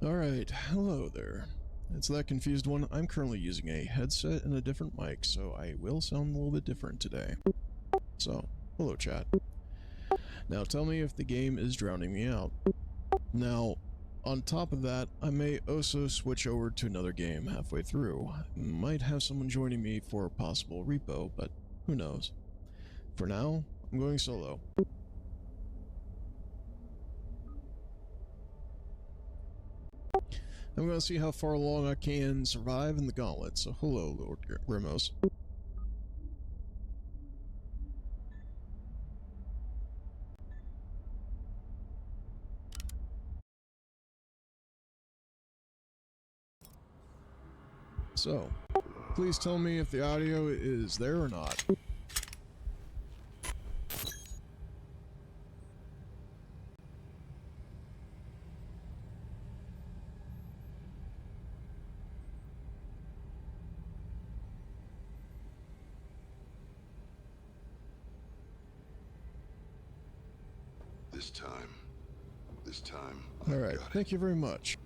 Alright, hello there. It's that confused one. I'm currently using a headset and a different mic, so I will sound a little bit different today. So, hello chat. Now tell me if the game is drowning me out. Now, on top of that, I may also switch over to another game halfway through. Might have someone joining me for a possible repo, but who knows. For now, I'm going solo. I'm going to see how far along I can survive in the gauntlet, so hello, Lord Ramos. So, please tell me if the audio is there or not. This time. Alright, thank you very much.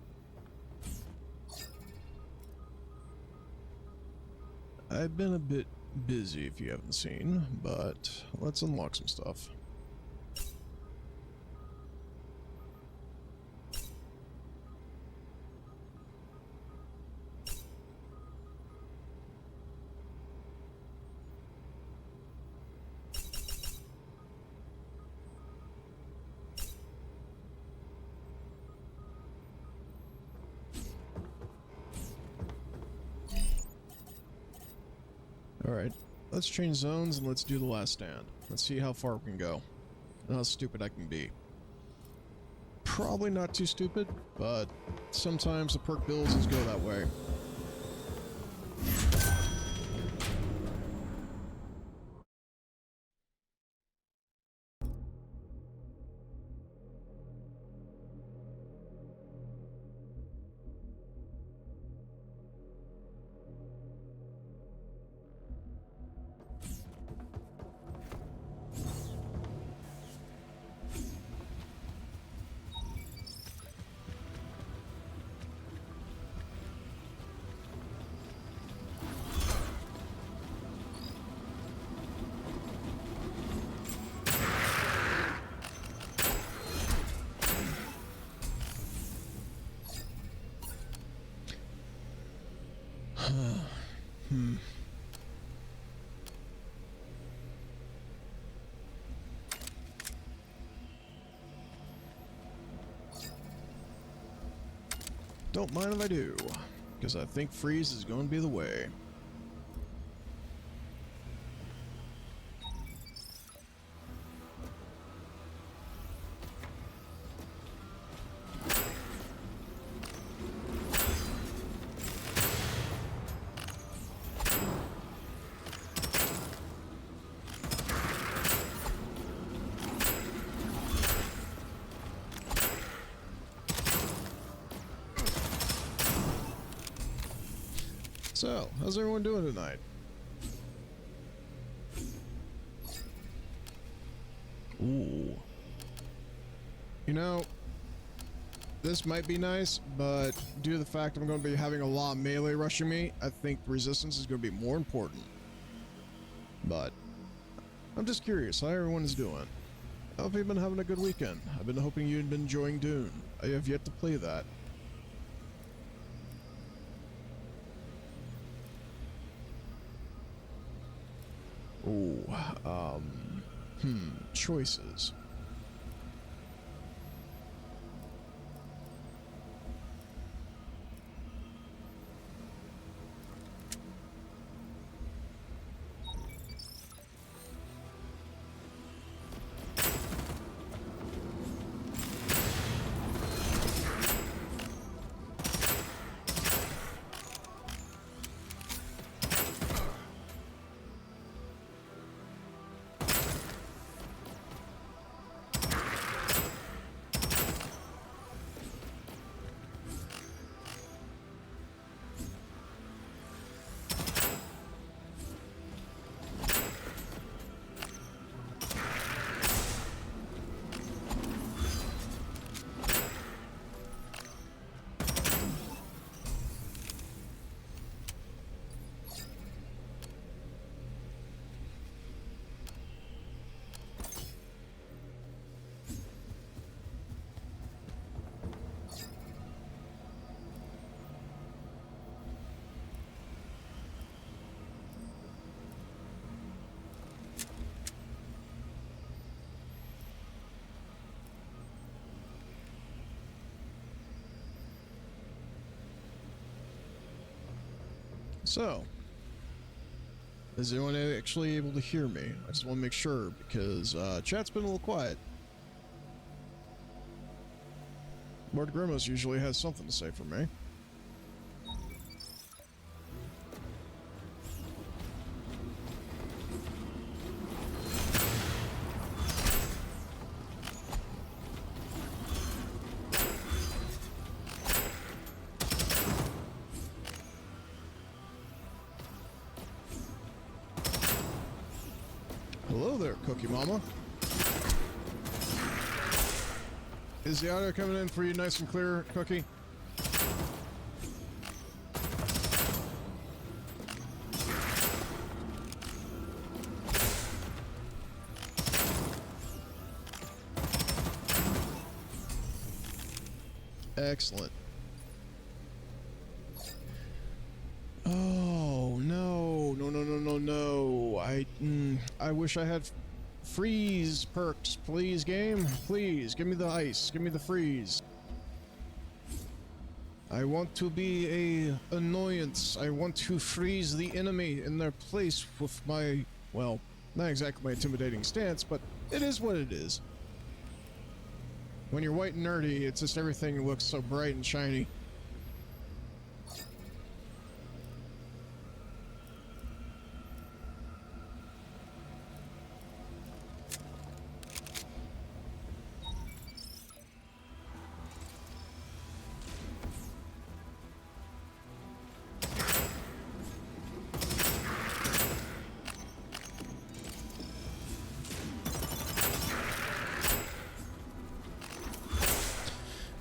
I've been a bit busy if you haven't seen, but let's unlock some stuff. Alright, let's change zones and let's do the last stand. Let's see how far we can go. And how stupid I can be. Probably not too stupid, but sometimes the perk builds go that way. Don't mind if I do, because I think freeze is going to be the way. So, how's everyone doing tonight? Ooh. You know, this might be nice, but due to the fact I'm going to be having a lot of melee rushing me, I think resistance is going to be more important. But, I'm just curious how everyone is doing. I hope you've been having a good weekend. I've been hoping you'd been enjoying Dune. I have yet to play that. Ooh, choices. So, is anyone actually able to hear me? I just want to make sure because chat's been a little quiet. Lord Grimos usually has something to say for me. Hello there, Cookie Mama. Is the audio coming in for you nice and clear, Cookie? Excellent. Oh, no. No. I wish I had freeze perks. Please, game. Please, give me the ice. Give me the freeze. I want to be a annoyance. I want to freeze the enemy in their place with my, well, not exactly my intimidating stance, but it is what it is. When you're white and nerdy, it's just everything looks so bright and shiny.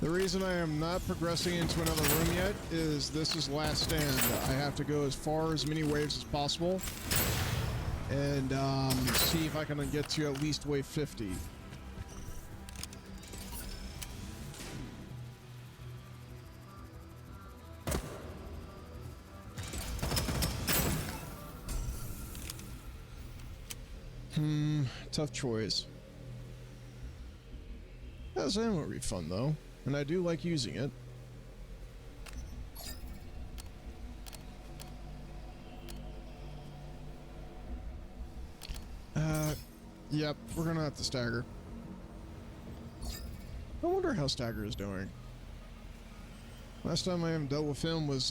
The reason I am not progressing into another room yet is this is last stand. I have to go as far as many waves as possible and see if I can get to at least wave 50. Tough choice. That's ammo refund though. And I do like using it. Yep, we're gonna have to stagger. I wonder how Stagger is doing. Last time I haven't dealt with him was,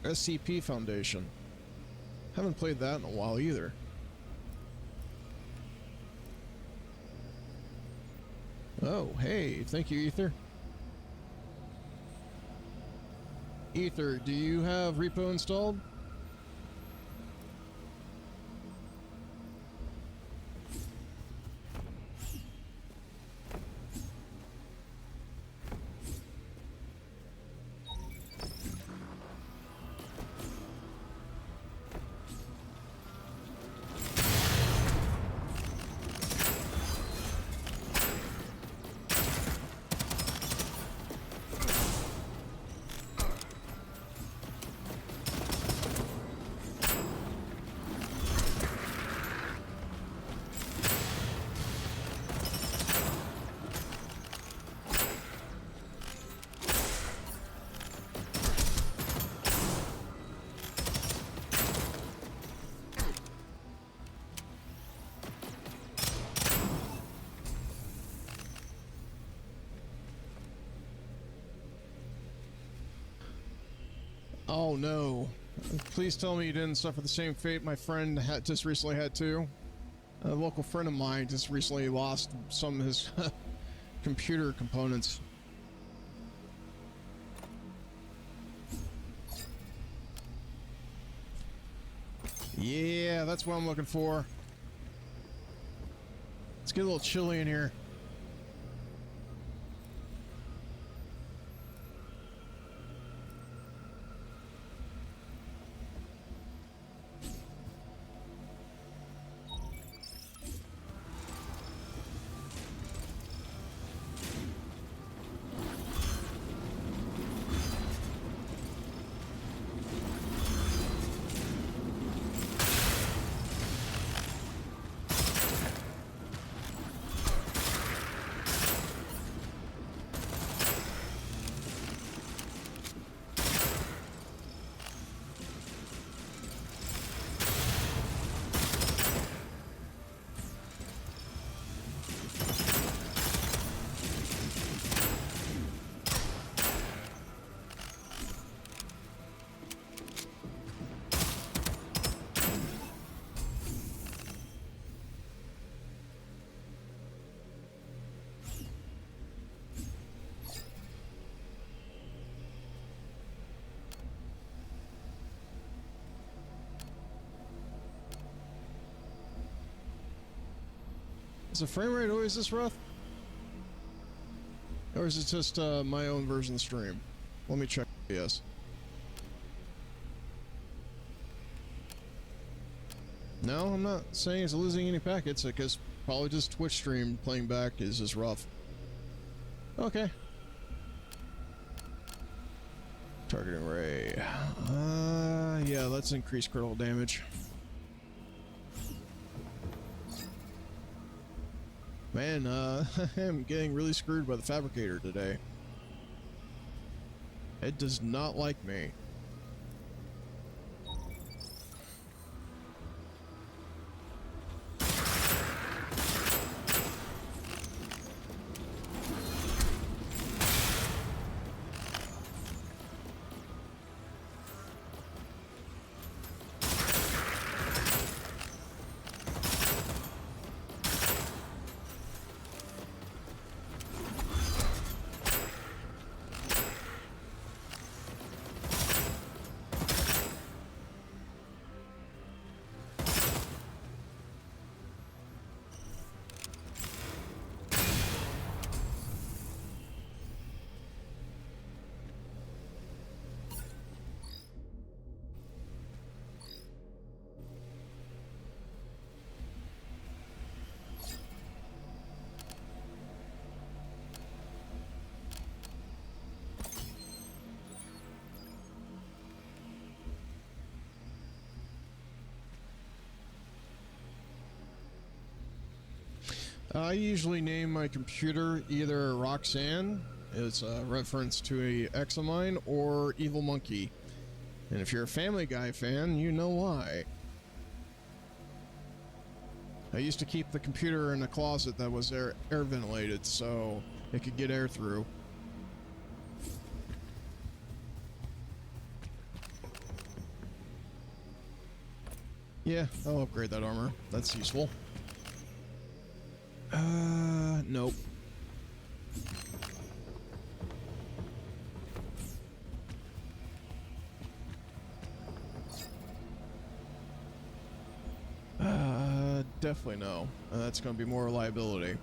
SCP Foundation. Haven't played that in a while either. Oh, hey, thank you, Ether. Ether, do you have repo installed? Oh no. Please tell me you didn't suffer the same fate my friend just recently had too. A local friend of mine just recently lost some of his computer components. Yeah, that's what I'm looking for. Let's get a little chilly in here. Is the frame rate always this rough? Or is it just my own version stream? Let me check. Yes. No, I'm not saying it's losing any packets. I guess probably just Twitch stream playing back is just rough. Okay. Targeting ray. Yeah, let's increase critical damage. Man, I'm getting really screwed by the fabricator today. It does not like me. I usually name my computer either Roxanne, it's a reference to a ex of mine, or Evil Monkey. And if you're a Family Guy fan, you know why. I used to keep the computer in a closet that was air ventilated so it could get air through. Yeah, I'll upgrade that armor. That's useful. Nope. Definitely no. That's gonna be more reliability.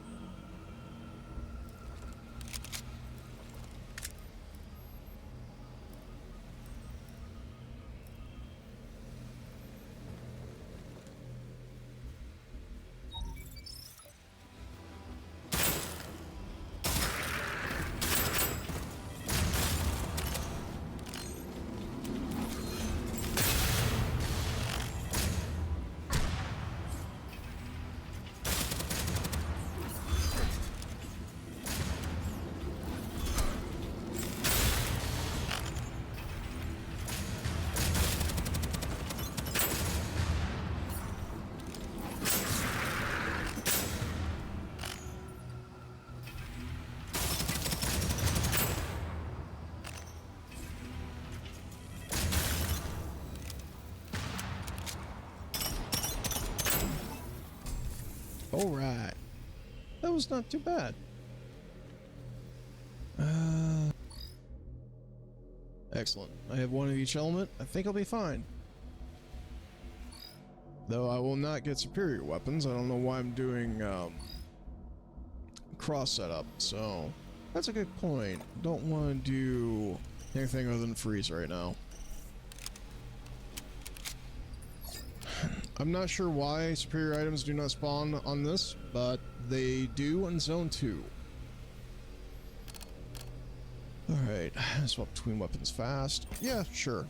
Alright. That was not too bad. Excellent. I have one of each element. I think I'll be fine. Though I will not get superior weapons. I don't know why I'm doing cross setup, so that's a good point. Don't want to do anything other than freeze right now. I'm not sure why superior items do not spawn on this, but they do in Zone 2. Alright, swap between weapons fast. Yeah, sure.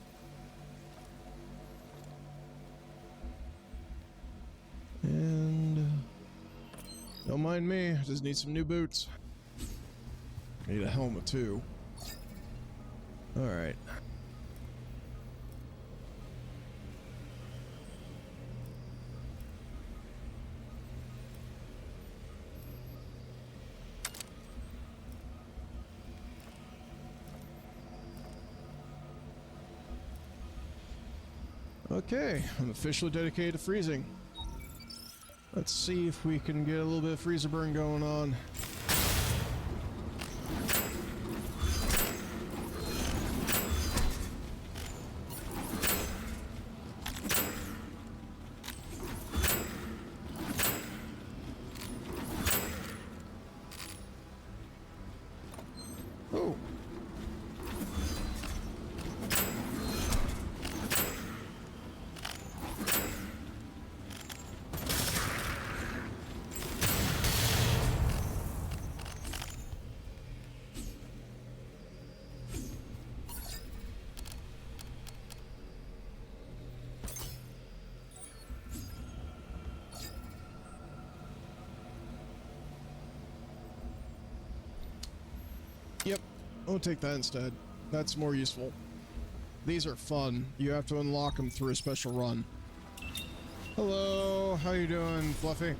And don't mind me, I just need some new boots. Need a helmet too. Alright. Okay, I'm officially dedicated to freezing. Let's see if we can get a little bit of freezer burn going on. I'll take that instead. That's more useful. These are fun. You have to unlock them through a special run. Hello, how you doing, Fluffy?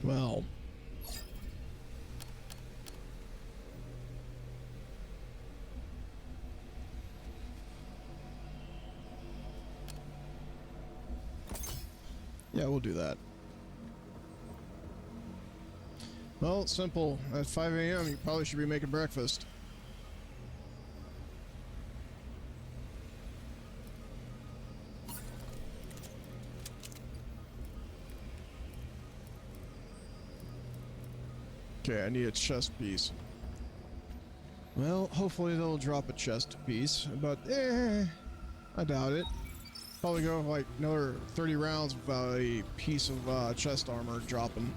Well, yeah, we'll do that. Well, it's simple. At 5 a.m., you probably should be making breakfast. Okay, I need a chest piece. Well, hopefully they'll drop a chest piece, but I doubt it. Probably go like another 30 rounds without a piece of chest armor dropping.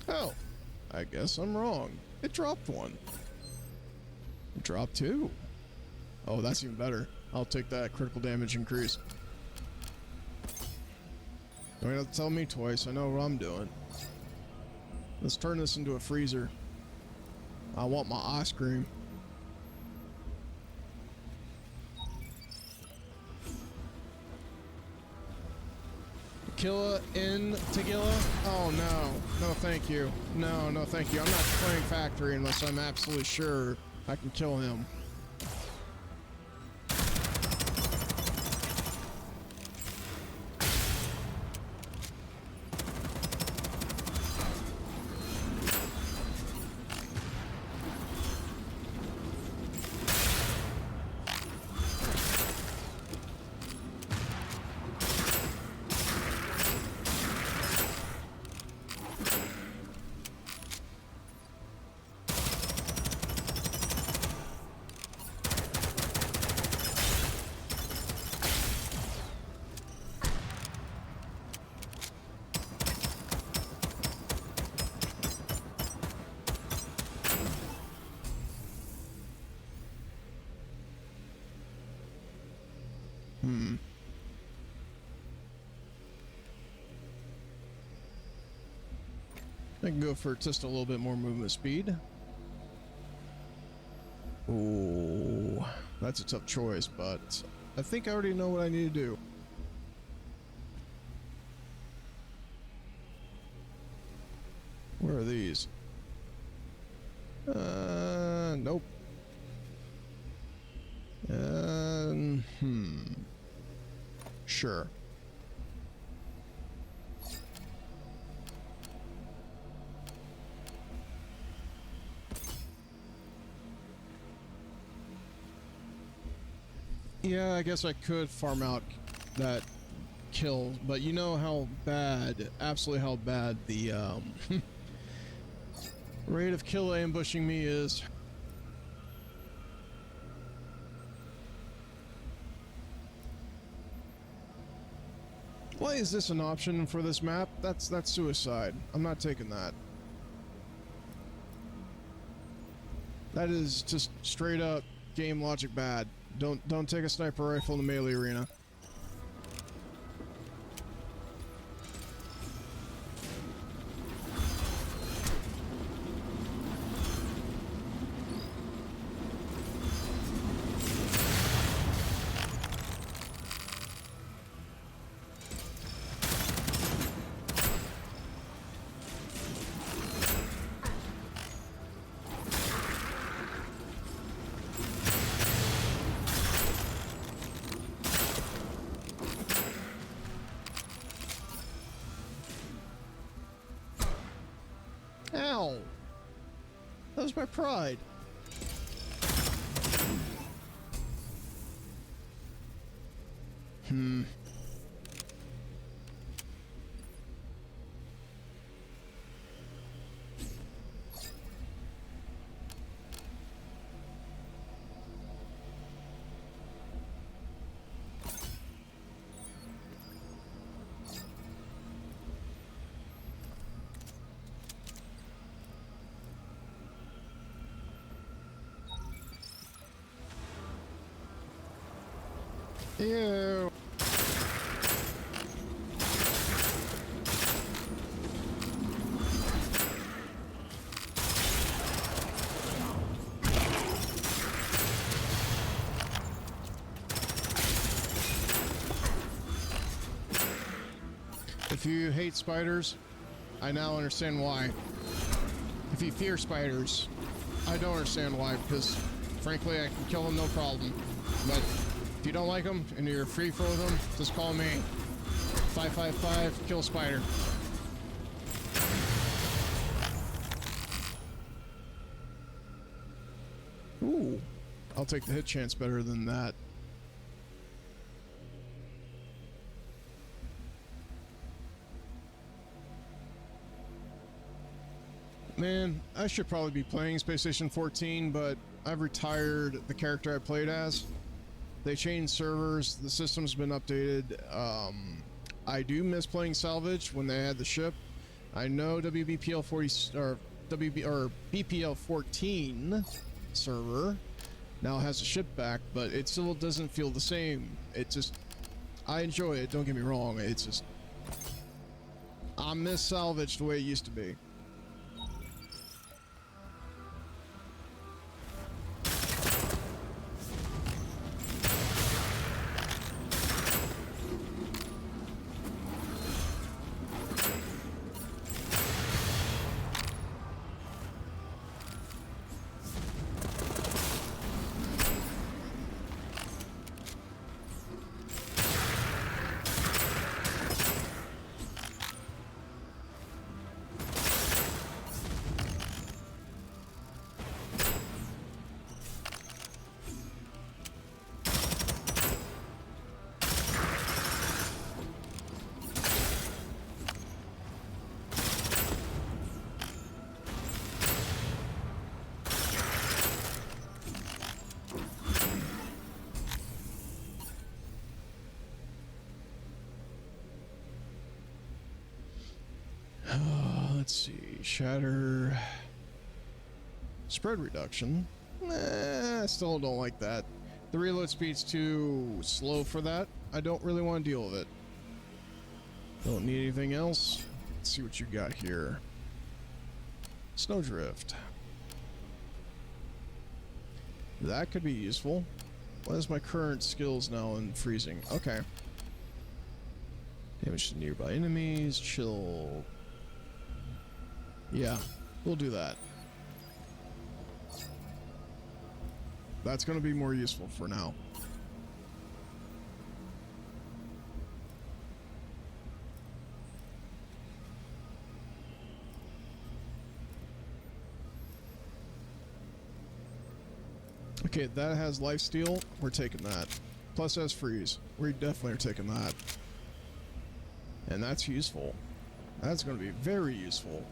Oh, I guess I'm wrong. It dropped one. It dropped two. Oh, that's even better. I'll take that critical damage increase. Don't have to tell me twice. I know what I'm doing. Let's turn this into a freezer. I want my ice cream. Killa in Tagilla? Oh no. No thank you. No, no thank you. I'm not playing factory unless I'm absolutely sure I can kill him. I can go for just a little bit more movement speed. Oh, that's a tough choice, but I think I already know what I need to do. Where are these? Nope. Sure. Yeah, I guess I could farm out that kill, but you know how bad, absolutely how bad the rate of kill ambushing me is. Why is this an option for this map? That's suicide. I'm not taking that. That is just straight up game logic bad. Don't take a sniper rifle in the melee arena. my pride. Ew. If you hate spiders, I now understand why. If you fear spiders, I don't understand why, because frankly I can kill them no problem. But if you don't like them and you're free for them, just call me. 555 kill spider. Ooh, I'll take the hit chance better than that. Man, I should probably be playing Space Station 14, but I've retired the character I played as. They changed servers, the system's been updated. I do miss playing Salvage when they had the ship. I know WBPL 40 or BPL 14 server now has a ship back, but it still doesn't feel the same. It just, I enjoy it, don't get me wrong. It's just, I miss Salvage the way it used to be. Let's see, shatter, spread reduction. I still don't like that. The reload speed's too slow for that. I don't really want to deal with it. Don't need anything else. Let's see what you got here. Snowdrift. That could be useful. What is my current skills now in freezing? Okay. Damage to nearby enemies, chill. Yeah, we'll do that. That's going to be more useful for now. Okay, that has lifesteal. We're taking that. Plus has freeze. We definitely are taking that. And that's useful. That's going to be very useful.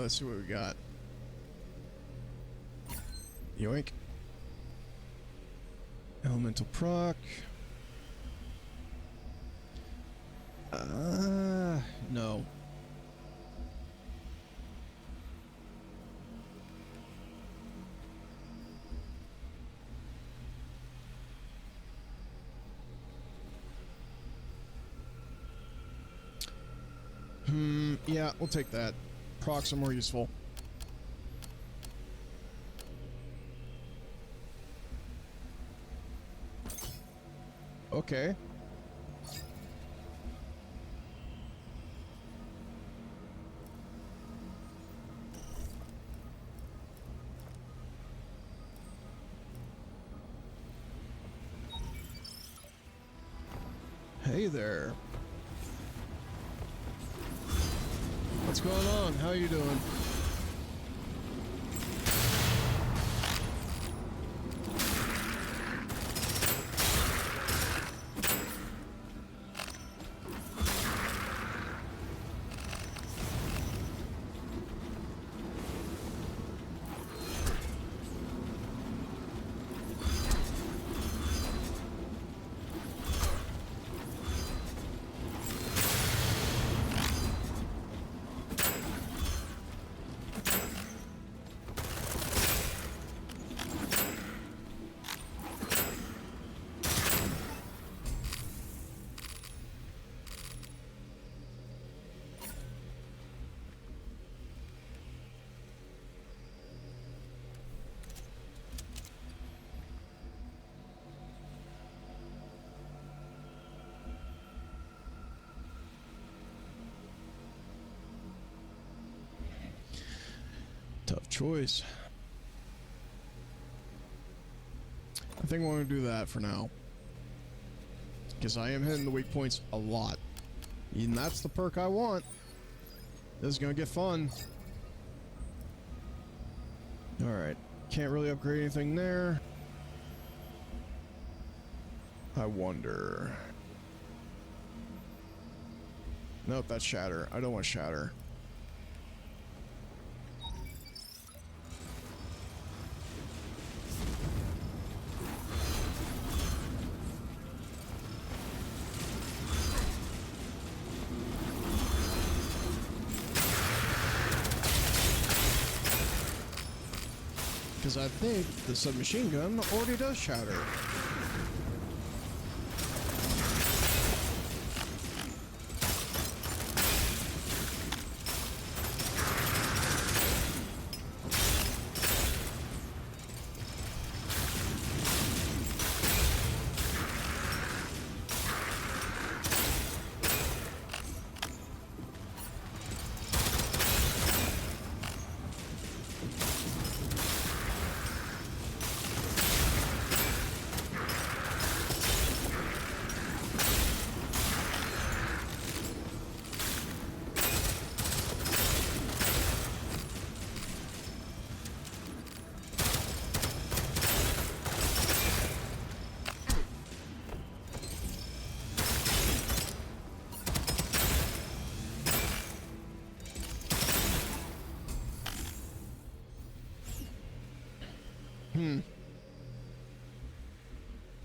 let's see what we got. Yoink. Elemental proc. No. Yeah, we'll take that. Procs are more useful. Okay. Hey there. What's going on? How you doing? Tough choice. I think we're going to do that for now. Because I am hitting the weak points a lot. And that's the perk I want. This is going to get fun. Alright. Can't really upgrade anything there. I wonder. Nope, that's Shatter. I don't want Shatter. Because I think the submachine gun already does Shatter.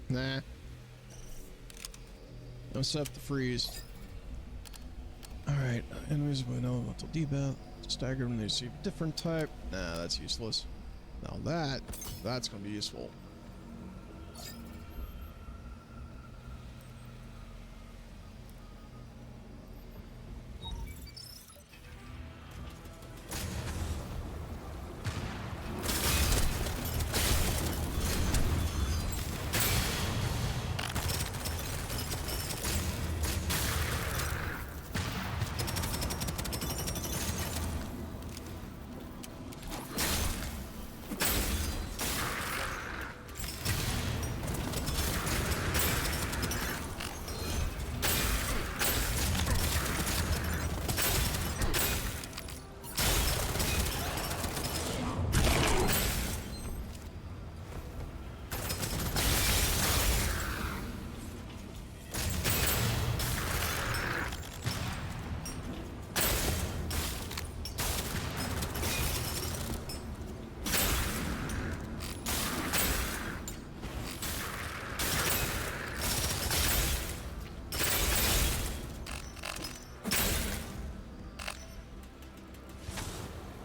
Nah. No set the freeze. Alright, enemies with no elemental debuff. Stagger when they receive different type. Nah, that's useless. Now that's gonna be useful.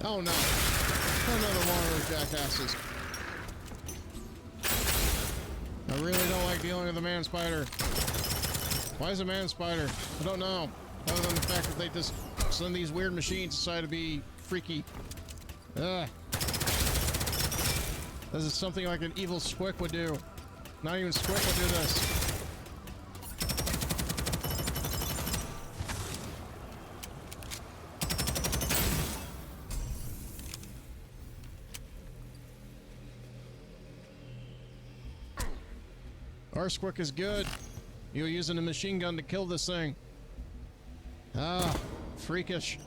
Oh no. Another one of those jackasses. I really don't like dealing with the man spider. Why is a man spider? I don't know. Other than the fact that they just send these weird machines decide to be freaky. Ugh. This is something like an evil Squick would do. Not even Squick would do this. Our Squick is good. You're using a machine gun to kill this thing. Ah, freakish.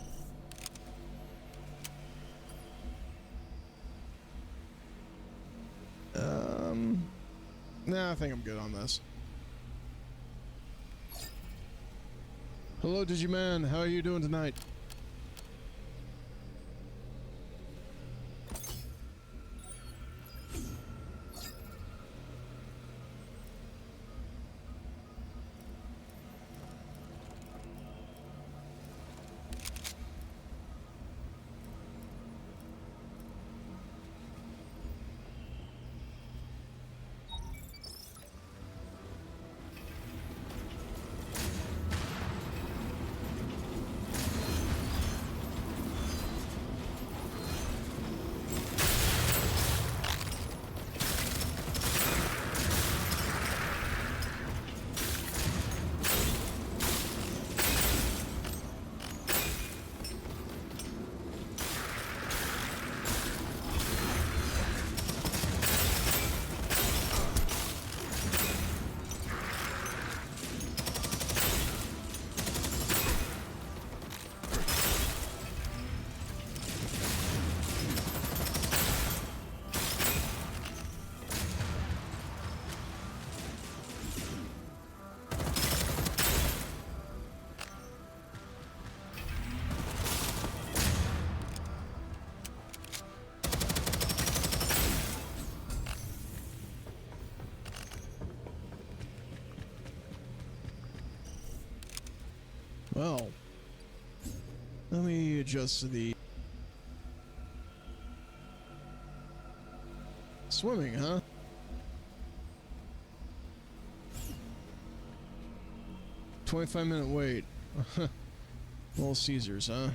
Nah, I think I'm good on this. Hello, Digiman. How are you doing tonight? Well, let me adjust the swimming, huh? $25-minute wait. Little Caesars, huh?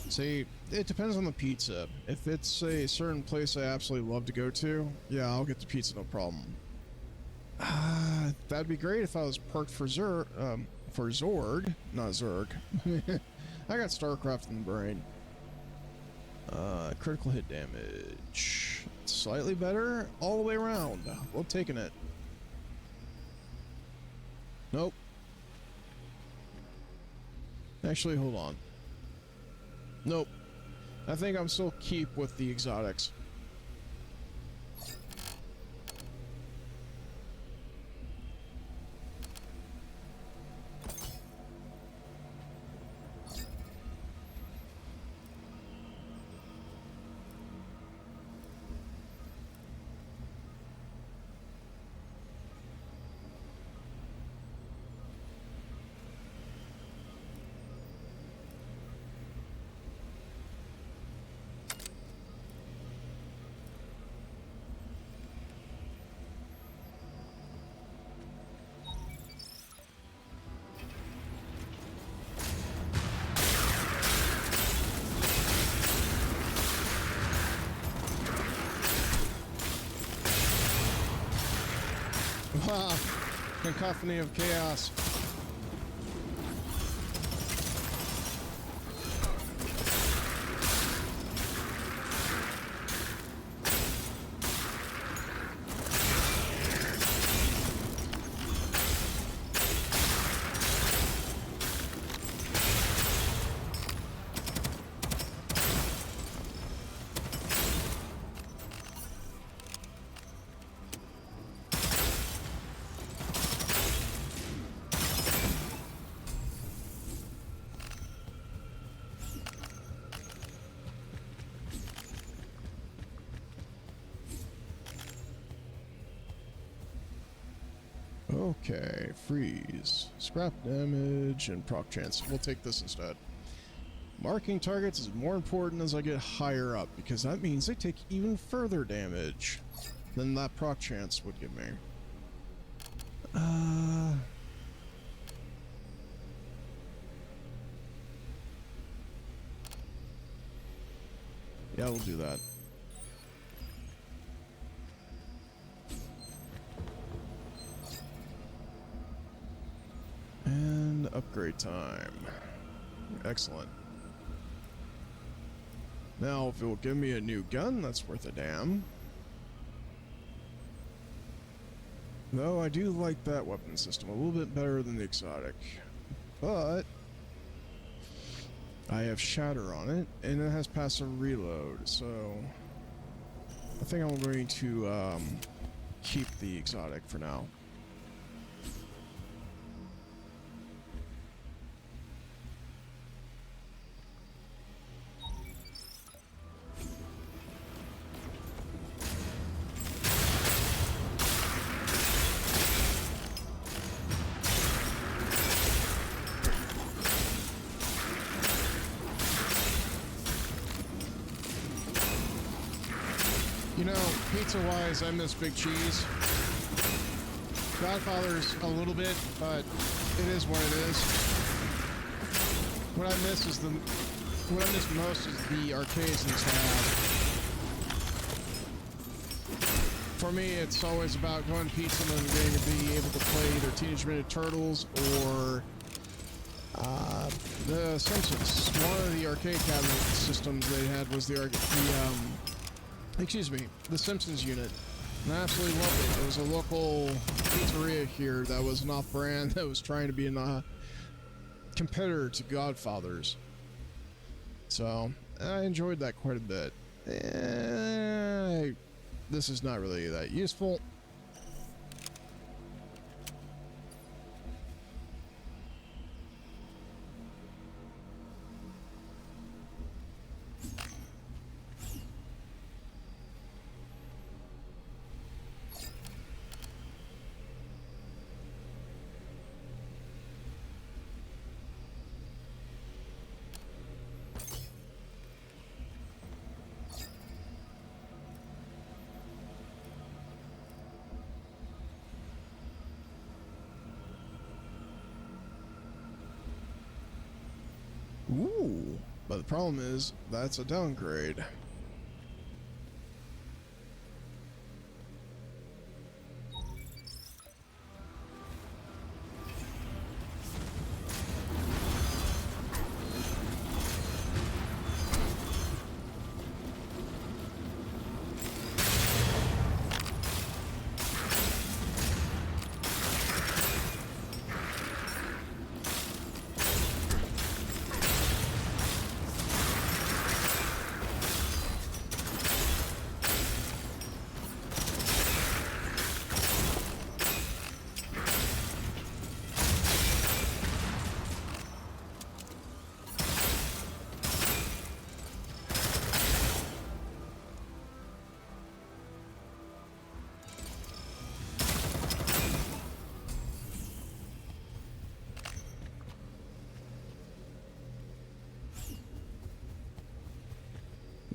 See, it depends on the pizza. If it's a certain place I absolutely love to go to, yeah, I'll get the pizza, no problem. That'd be great if I was perked for Zorg, not Zerg. I got StarCraft in the brain. Critical hit damage. Slightly better, all the way around. We're taking it. Nope. Actually, hold on. Nope. I think I'm still keep with the exotics. Wow, cacophony of chaos. Okay, freeze. Scrap damage and proc chance. We'll take this instead. Marking targets is more important as I get higher up, because that means they take even further damage than that proc chance would give me. Yeah, we'll do that. And upgrade time. Excellent. Now, if it will give me a new gun, that's worth a damn. Though I do like that weapon system a little bit better than the exotic. But I have shatter on it, and it has passive reload, so I think I'm going to keep the exotic for now. You know, pizza-wise, I miss Big Cheese. Godfather's a little bit, but it is what it is. What I miss most is the arcades these have. For me, it's always about going to Pizza and getting to be able to play either Teenage Mutant Ninja Turtles or The Simpsons. One of the arcade cabinet systems they had was the Simpsons unit. And I absolutely loved it. It was a local pizzeria here that was an off-brand that was trying to be a competitor to Godfather's. So, I enjoyed that quite a bit. This is not really that useful. Ooh, but the problem is, that's a downgrade.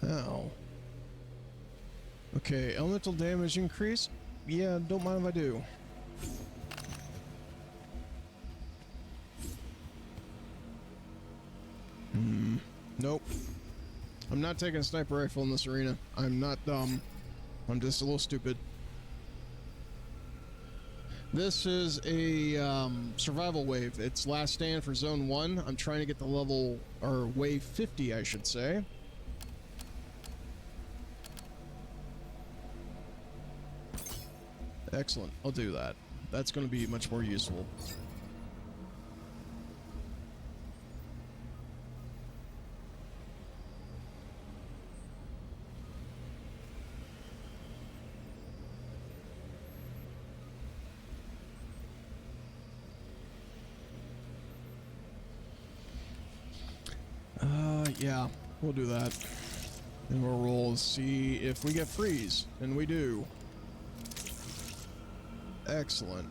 Now. Okay, elemental damage increase? Yeah, don't mind if I do. Nope. I'm not taking a sniper rifle in this arena. I'm not dumb. I'm just a little stupid. This is a survival wave. It's last stand for zone 1. I'm trying to get to level, or wave 50, I should say. Excellent. I'll do that. That's going to be much more useful. Yeah, we'll do that. And we'll roll and see if we get freeze. And we do. Excellent.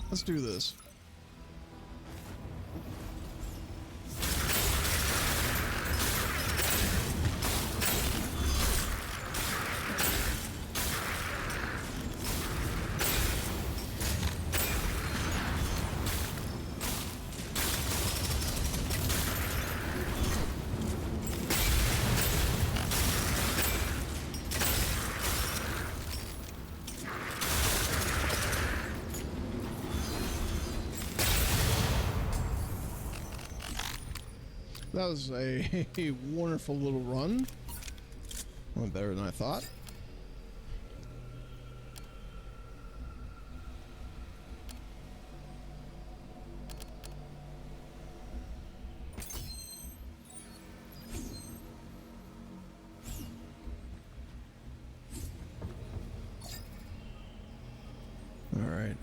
Let's do this. That was a wonderful little run. Went better than I thought. All right.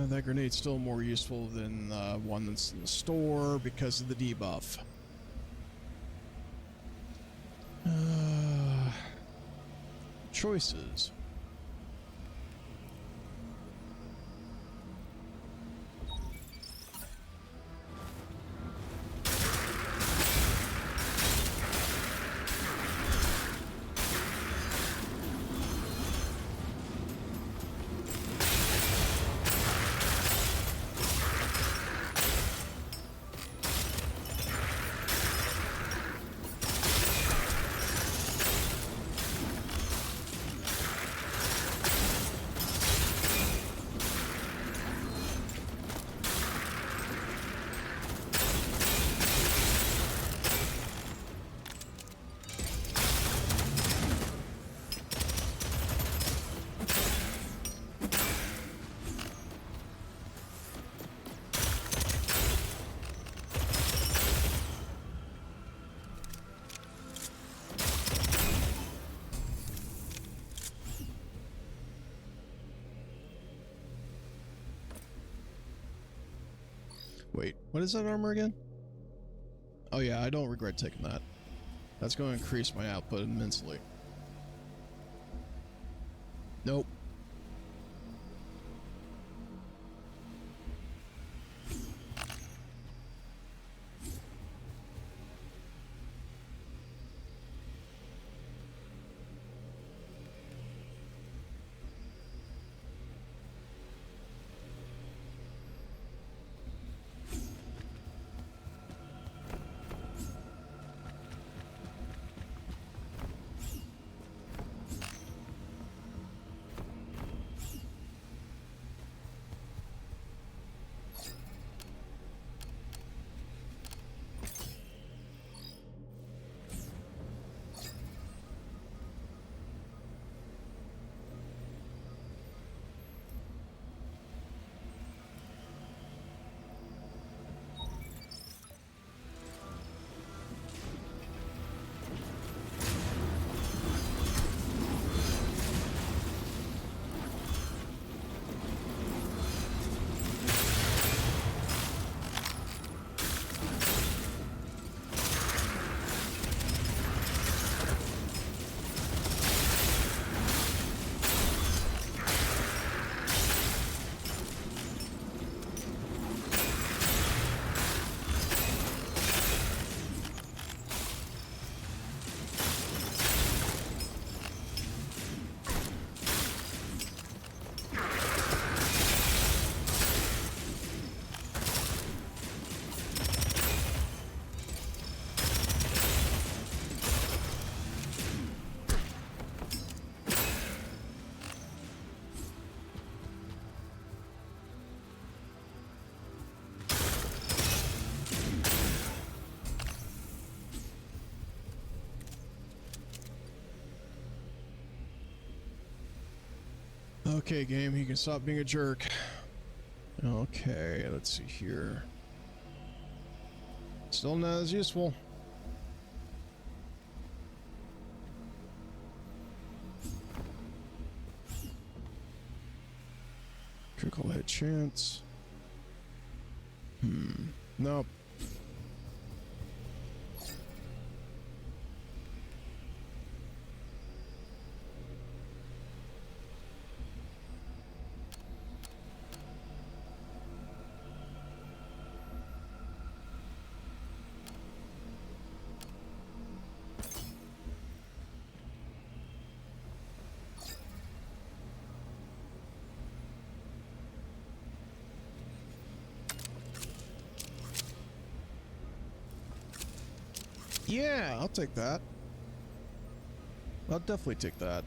That grenade's still more useful than one that's in the store because of the debuff. Choices. Wait, what is that armor again? Oh yeah, I don't regret taking that. That's going to increase my output immensely. Nope. Okay, game, you can stop being a jerk. Okay, let's see here. Still not as useful. Critical hit chance. Nope. Yeah, I'll take that. I'll definitely take that.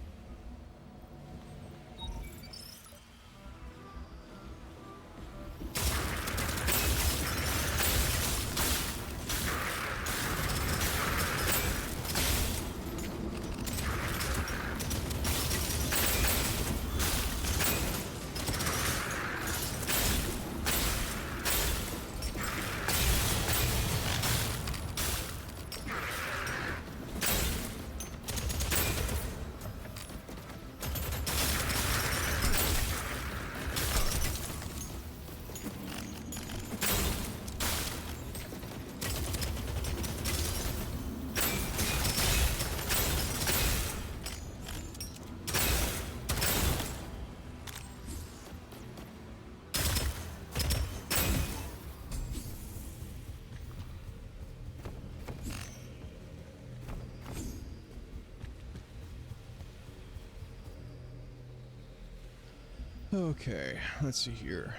Okay, let's see here.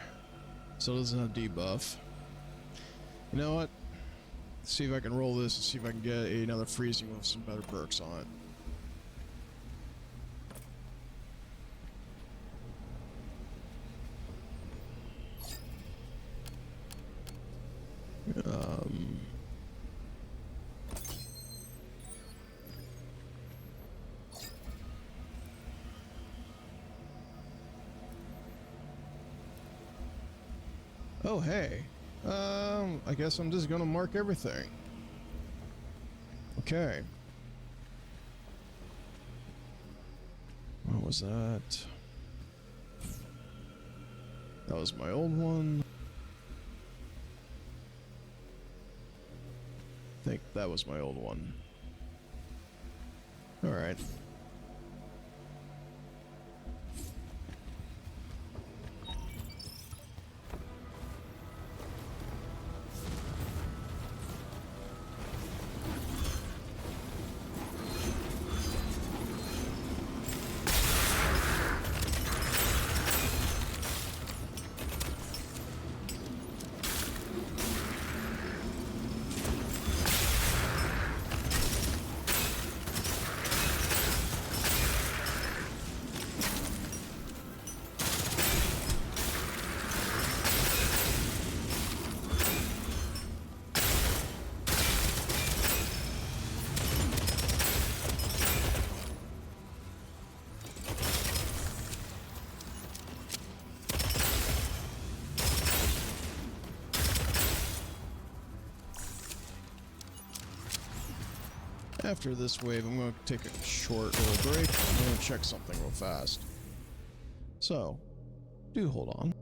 Still doesn't have debuff. You know what? Let's see if I can roll this and see if I can get another freezing with some better perks on it. Oh, hey. I guess I'm just gonna mark everything. Okay. What was that? That was my old one. I think that was my old one. Alright. After this wave, I'm going to take a short little break. I'm going to check something real fast. So, do hold on.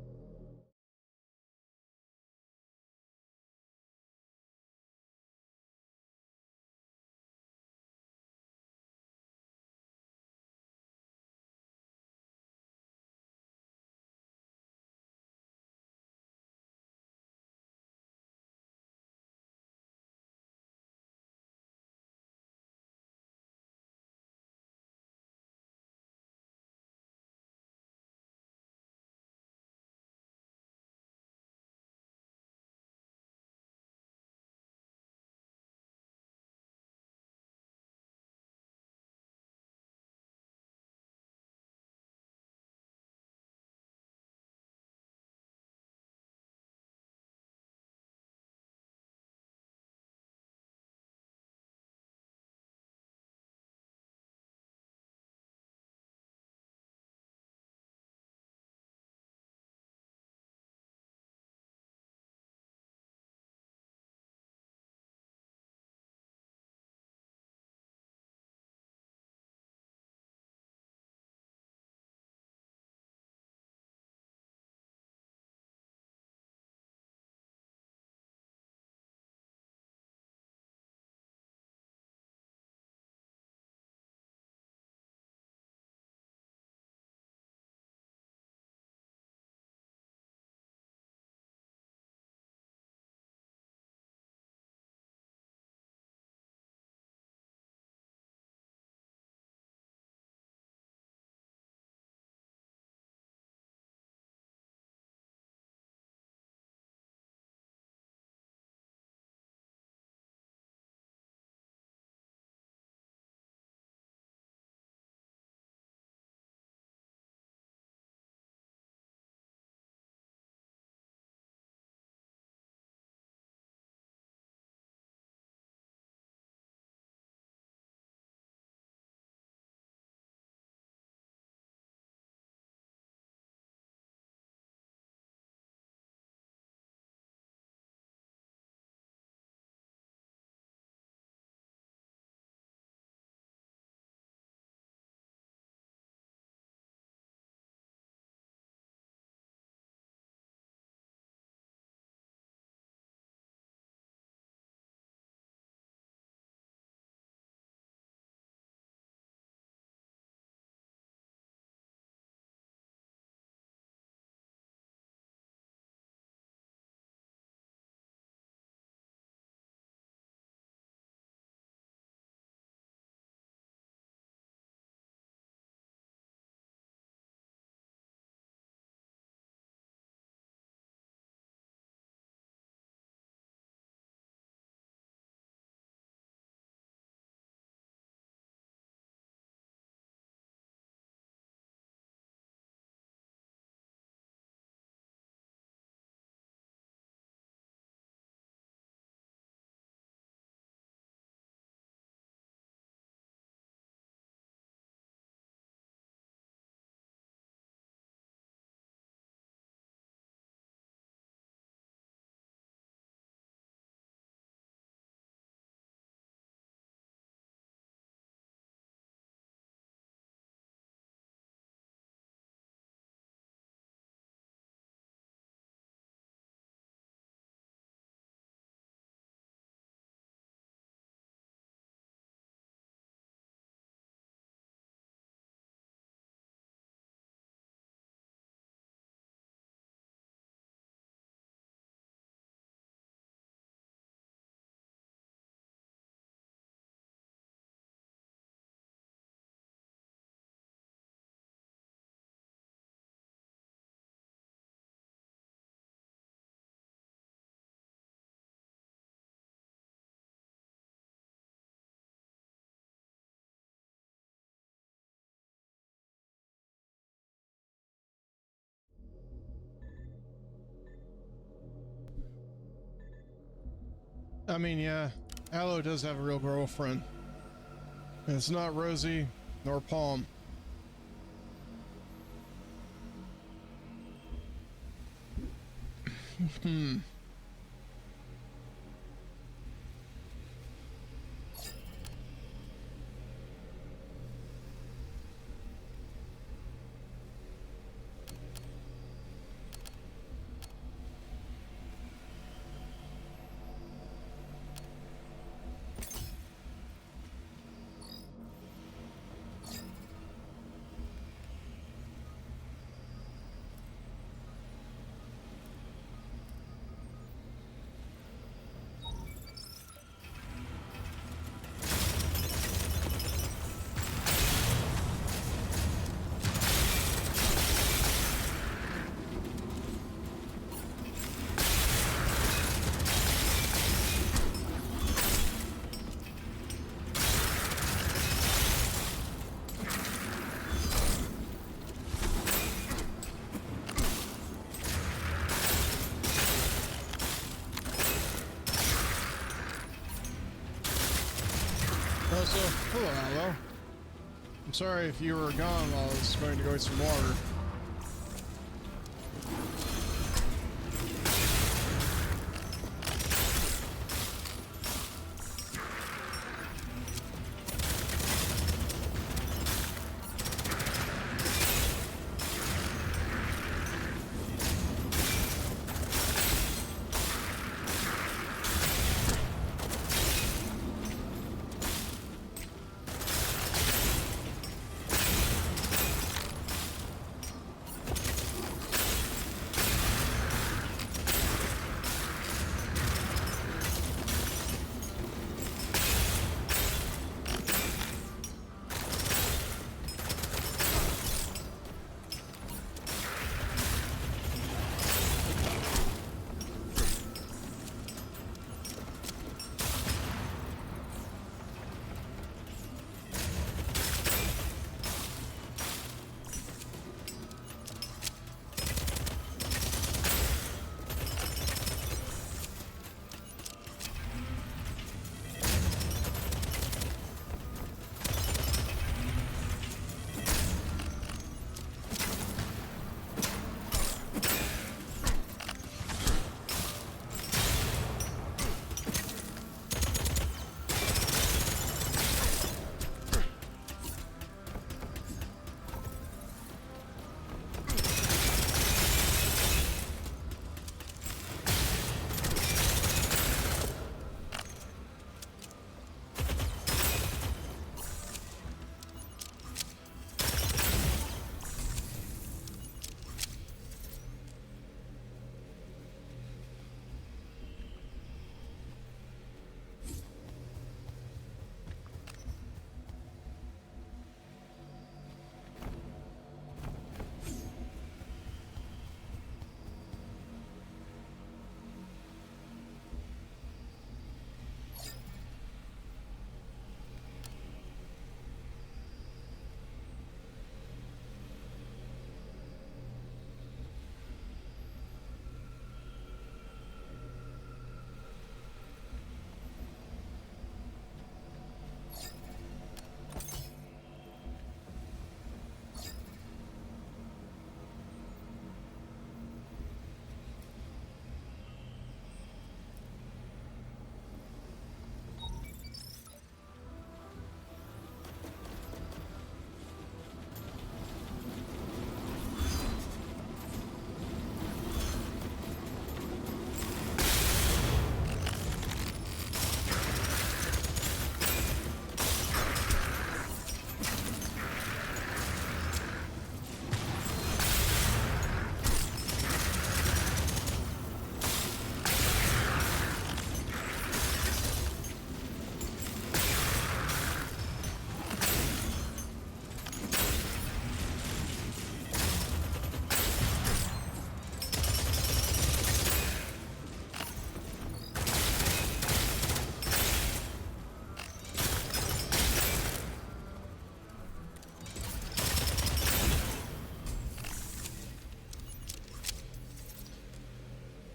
I mean, yeah, Aloe does have a real girlfriend. And it's not Rosie nor Palm. Hmm. Also, hello, Aloe. I'm sorry if you were gone while I was going to go get some water.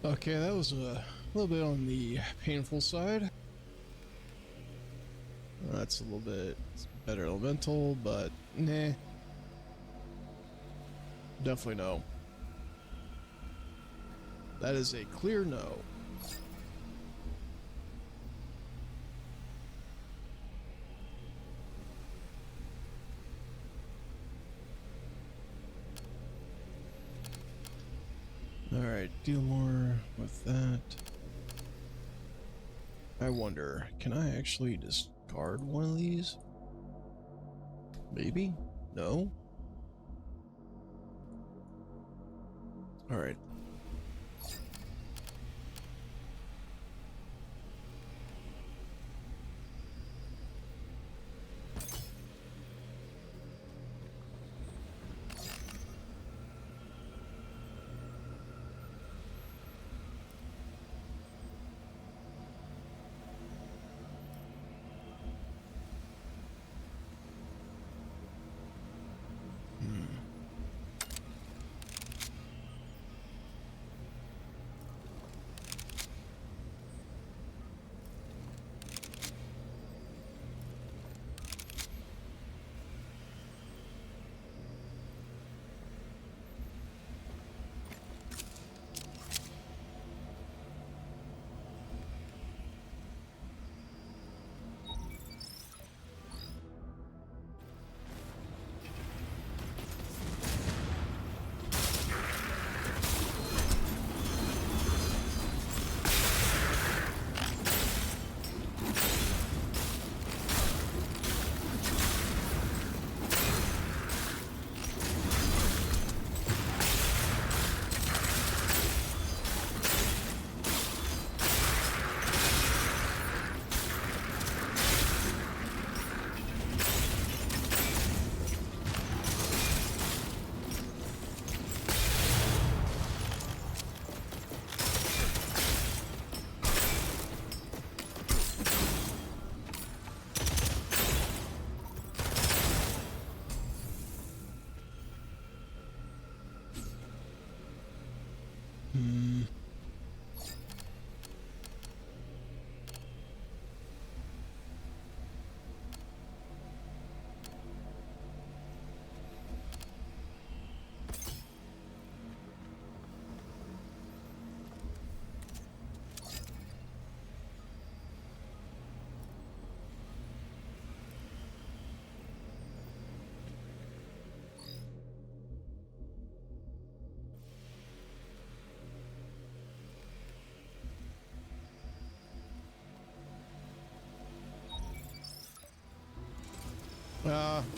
Okay, that was a little bit on the painful side. That's a little bit better elemental, but nah. Definitely no. That is a clear no. Alright, deal more with that. I wonder, can I actually discard one of these? Maybe? No? Alright.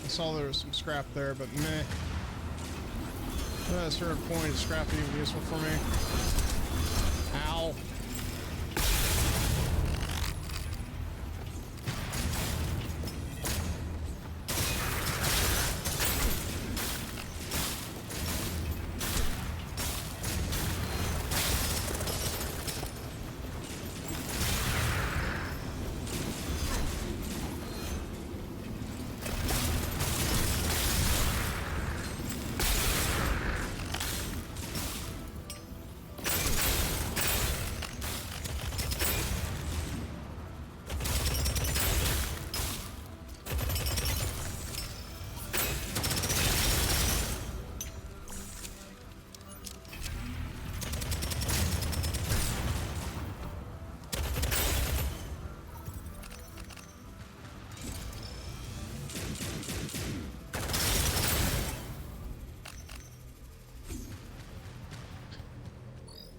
I saw there was some scrap there, but meh. At a certain point, is scrap even useful for me? Ow.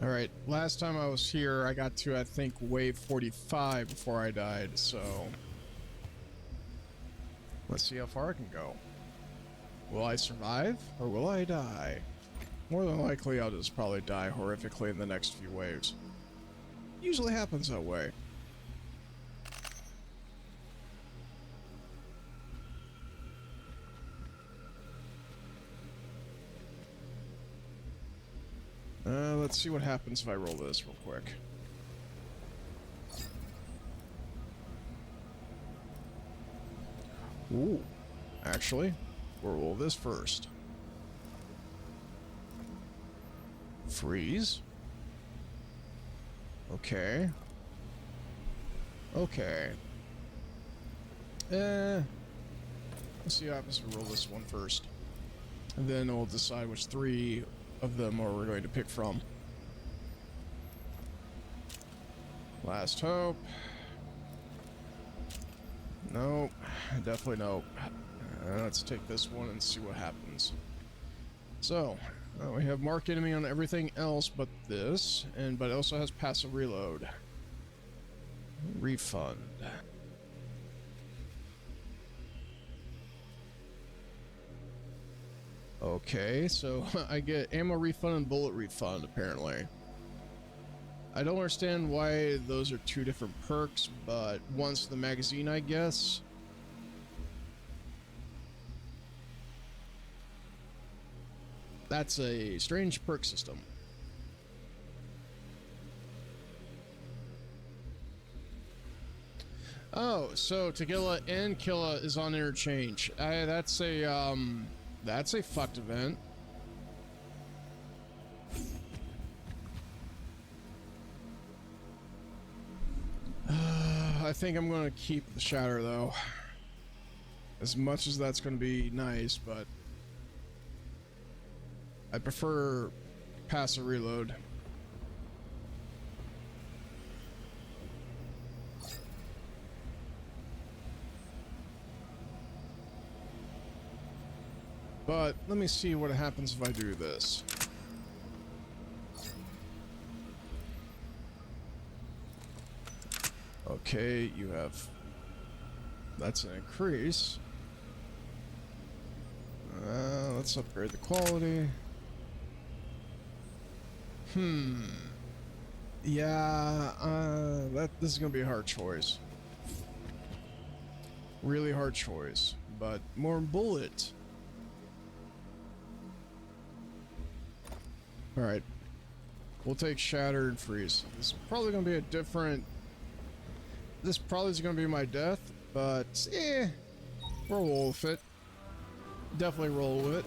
Alright, last time I was here, I got to, I think, wave 45 before I died, so... let's see how far I can go. Will I survive, or will I die? More than likely, I'll just probably die horrifically in the next few waves. Usually happens that way. Let's see what happens if I roll this real quick. Ooh. Actually, we'll roll this first. Freeze. Okay. Okay. Let's see what happens if we roll this one first. And then we'll decide which 3 of them are we're going to pick from. Last hope. Nope. Definitely nope. Let's take this one and see what happens. So, we have mark enemy on everything else but this, but it also has passive reload. Refund. Okay, so I get ammo refund and bullet refund, apparently. I don't understand why those are 2 different perks, but one's the magazine, I guess. That's a strange perk system. Oh, so Tagilla and Killa is on interchange. That's a fucked event. I think I'm gonna keep the Shatter though. As much as that's gonna be nice, but I prefer passive reload. But let me see what happens if I do this. Okay, you have... That's an increase. Let's upgrade the quality. Yeah, this is gonna be a hard choice. Really hard choice, but more bullet. Alright. We'll take Shatter and Freeze. This is probably gonna be a different... This probably is gonna be my death, but roll with it. Definitely roll with it.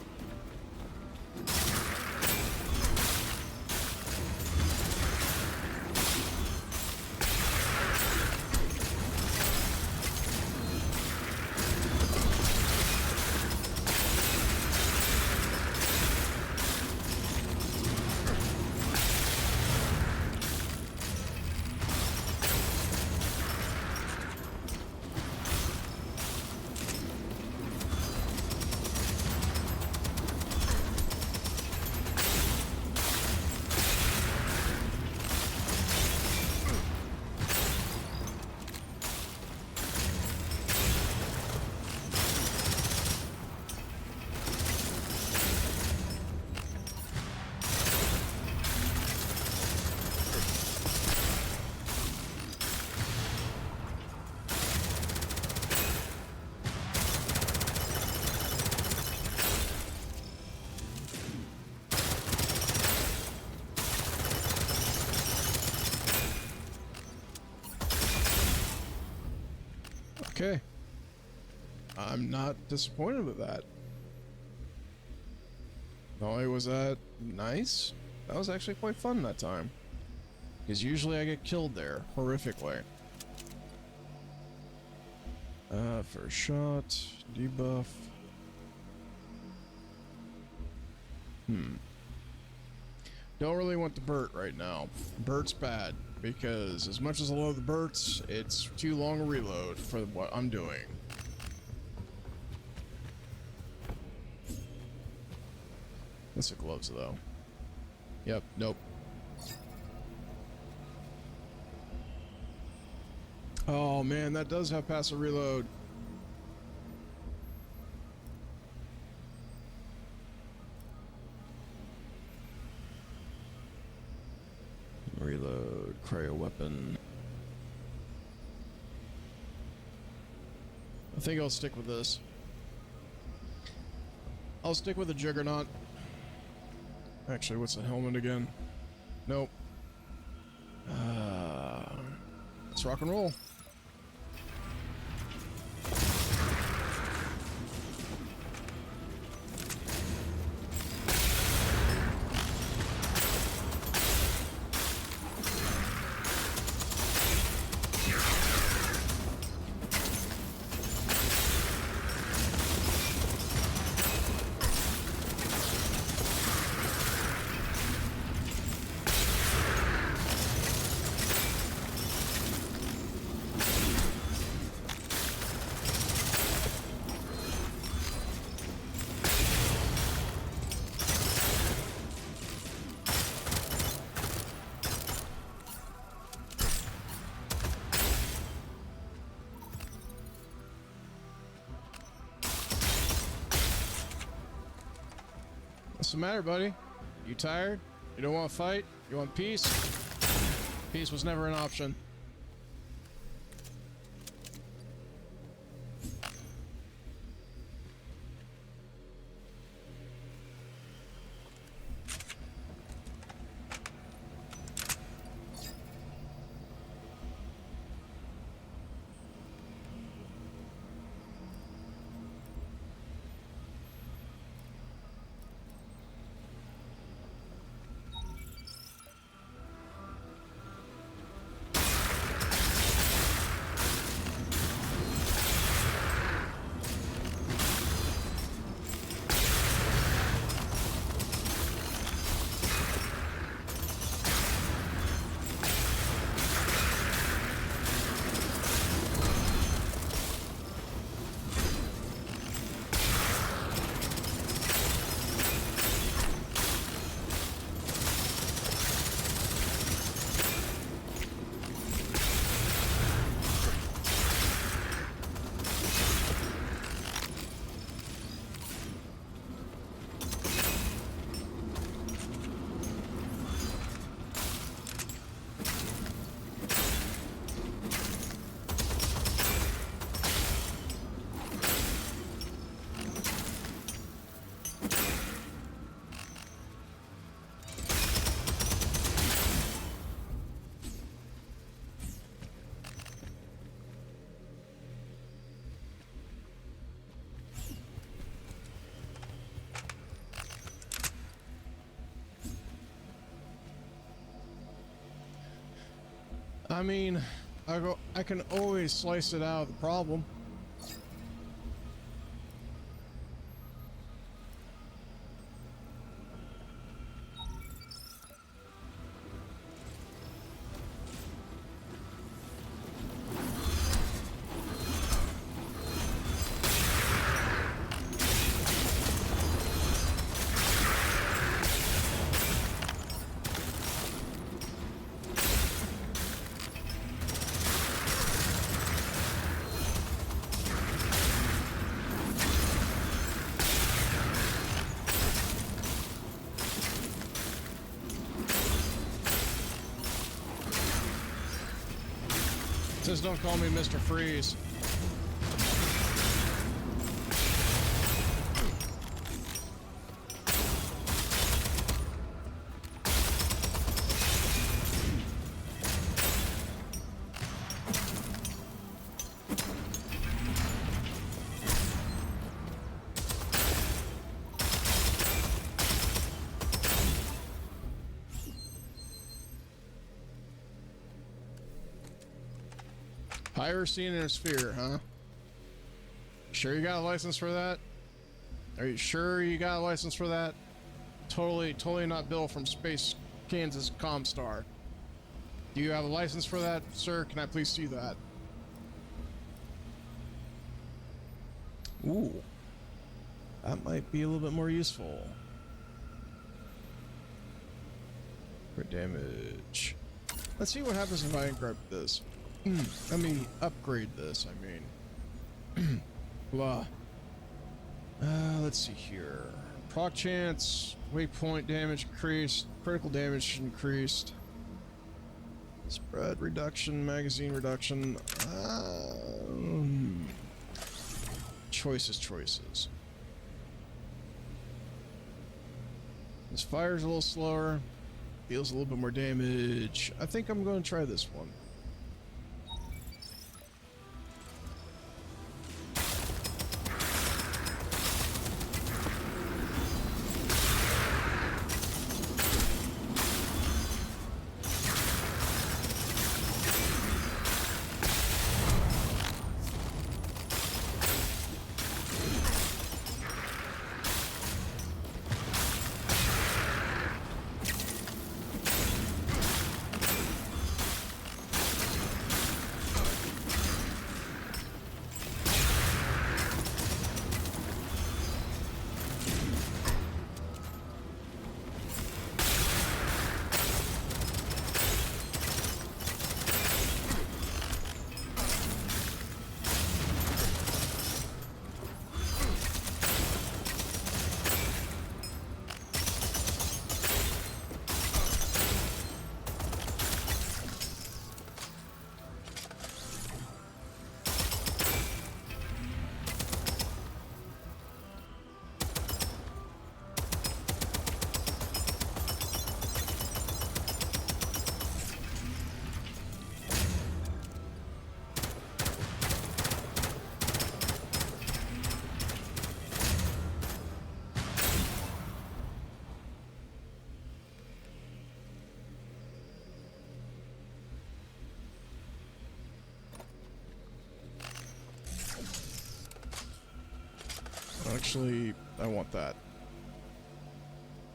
Okay. I'm not disappointed with that. Not only was that nice, that was actually quite fun that time. Because usually I get killed there, horrifically. First shot, debuff. Don't really want the Burt right now. Burt's bad, because as much as I love the Burts, it's too long a reload for what I'm doing. That's the gloves, though. Yep, nope. Oh man, that does have passive reload. Reload, cryo weapon. I think I'll stick with this. I'll stick with the Juggernaut. Actually, what's the helmet again? Nope. Let's rock and roll. What's the matter, buddy? You tired? You don't want to fight? You want peace? Peace was never an option. I mean, I can always slice it out of the problem. Just don't call me Mr. Freeze. Piracy in a sphere, huh? Sure you got a license for that? Are you sure you got a license for that? Totally not Bill from Space Kansas Comstar. Do you have a license for that, sir? Can I please see that? Ooh. That might be a little bit more useful. For damage. Let's see what happens if I grab this. Let me upgrade this, I mean. Blah. Let's see here. Proc chance, waypoint damage increased, critical damage increased. Spread reduction, magazine reduction. Choices. This fire's a little slower, deals a little bit more damage. I think I'm going to try this one. Actually, I want that.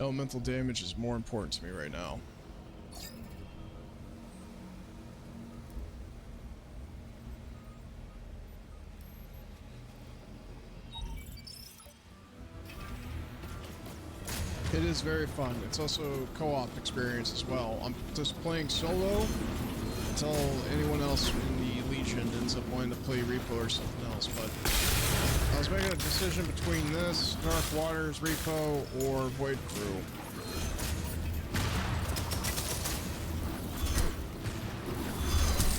Elemental damage is more important to me right now. It is very fun. It's also a co-op experience as well. I'm just playing solo until anyone else in the Legion ends up wanting to play Repo or something else, but I was making a decision between this, Dark Waters, Repo, or Void Crew.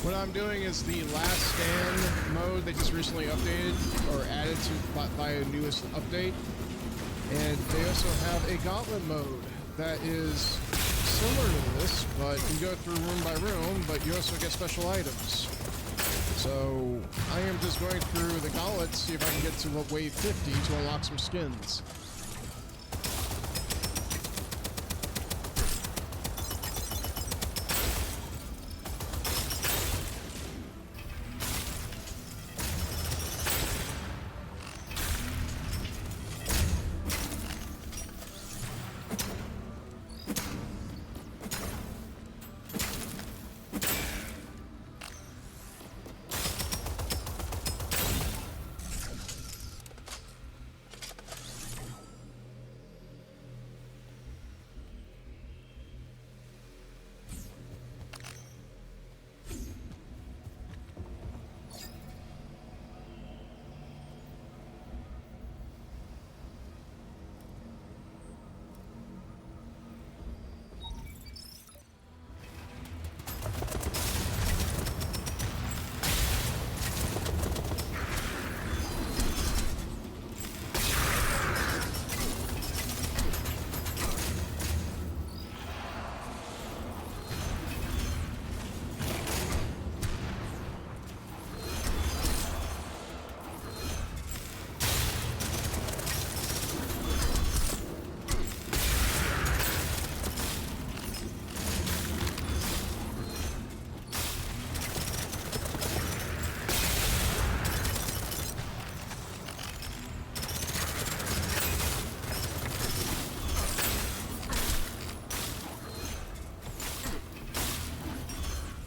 What I'm doing is the Last Stand mode they just recently updated, or added to by a newest update. And they also have a Gauntlet mode that is similar to this, but you go through room by room, but you also get special items. So I am just going through the Gauntlet to see if I can get to wave 50 to unlock some skins.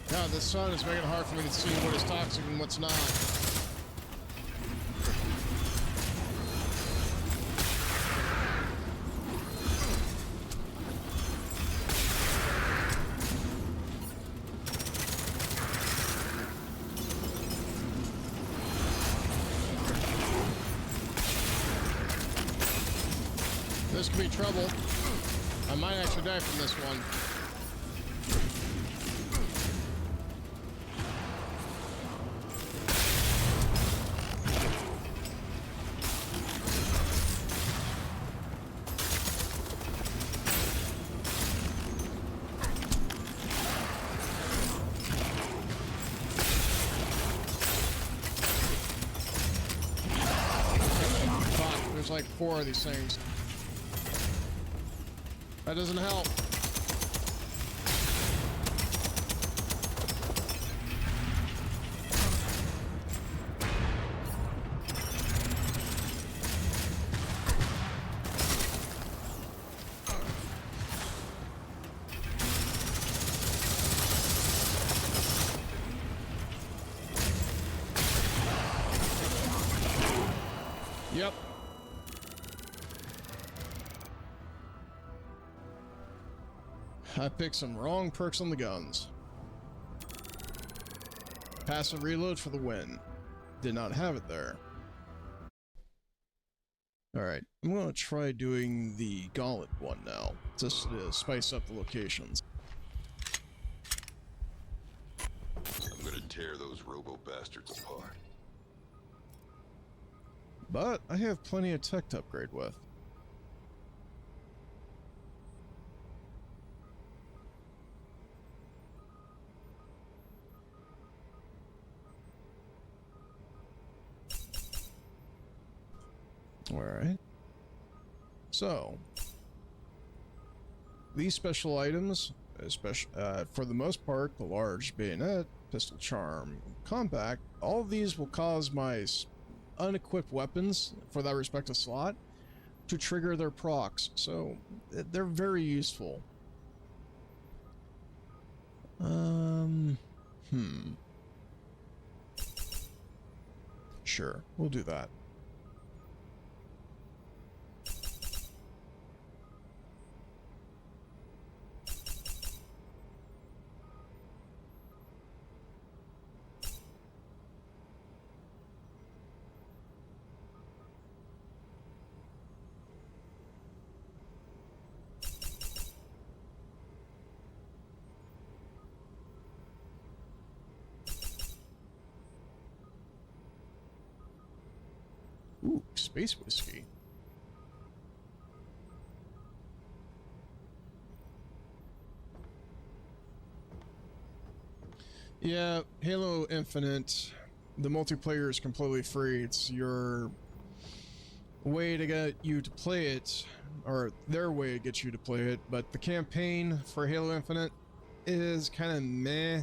God, this sun is making it hard for me to see what is toxic and what's not. This could be trouble. I might actually die from this one. There's like 4 of these things. That doesn't help. Yep. I picked some wrong perks on the guns. Passive reload for the win. Did not have it there. Alright, I'm gonna try doing the Gauntlet one now, just to spice up the locations. I'm gonna tear those robo bastards apart. But I have plenty of tech to upgrade with. Alright. So, these special items, for the most part, the large bayonet, pistol charm, compact, all of these will cause my unequipped weapons for that respective slot to trigger their procs. So they're very useful. Sure, we'll do that. Ooh, space whiskey. Yeah, Halo Infinite, the multiplayer is completely free. It's your way to get you to play it, or their way to get you to play it, but the campaign for Halo Infinite is kind of meh.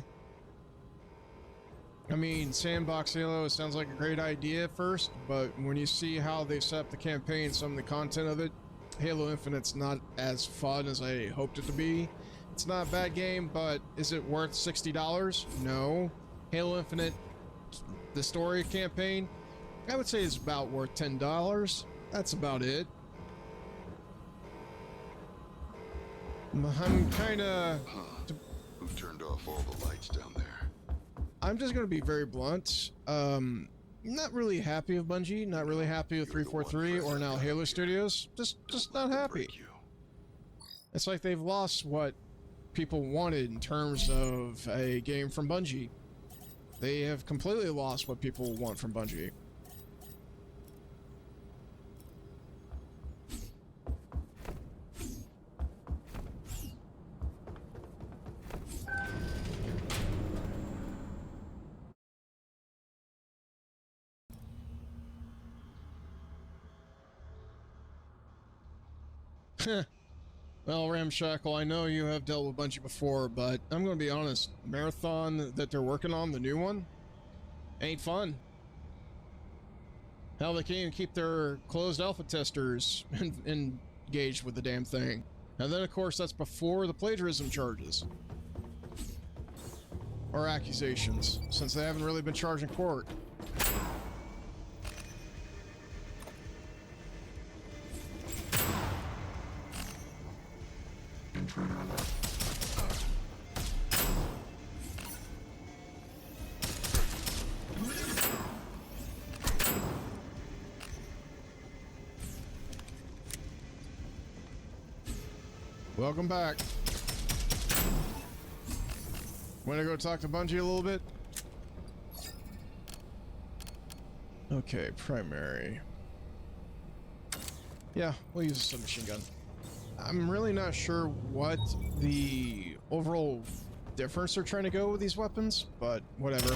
I mean, Sandbox Halo sounds like a great idea at first, but when you see how they set up the campaign, some of the content of it, Halo Infinite's not as fun as I hoped it to be. It's not a bad game, but is it worth $60? No. Halo Infinite, the story campaign, I would say is about worth $10. That's about it. I'm kind of... Who turned off all the lights down there? I'm just going to be very blunt. Not really happy with Bungie, not really happy with 343 or now Halo Studios. Just not happy. It's like they've lost what people wanted in terms of a game from Bungie. They have completely lost what people want from Bungie. Well, Ramshackle, I know you have dealt with Bungie before, but I'm going to be honest. Marathon that they're working on, the new one, ain't fun. Hell, they can't even keep their closed alpha testers engaged with the damn thing. And then, of course, that's before the plagiarism charges. Or accusations, since they haven't really been charged in court. Welcome back. Want to go talk to Bungie a little bit? Okay, primary. Yeah, we'll use a submachine gun. I'm really not sure what the overall difference they're trying to go with these weapons, but whatever.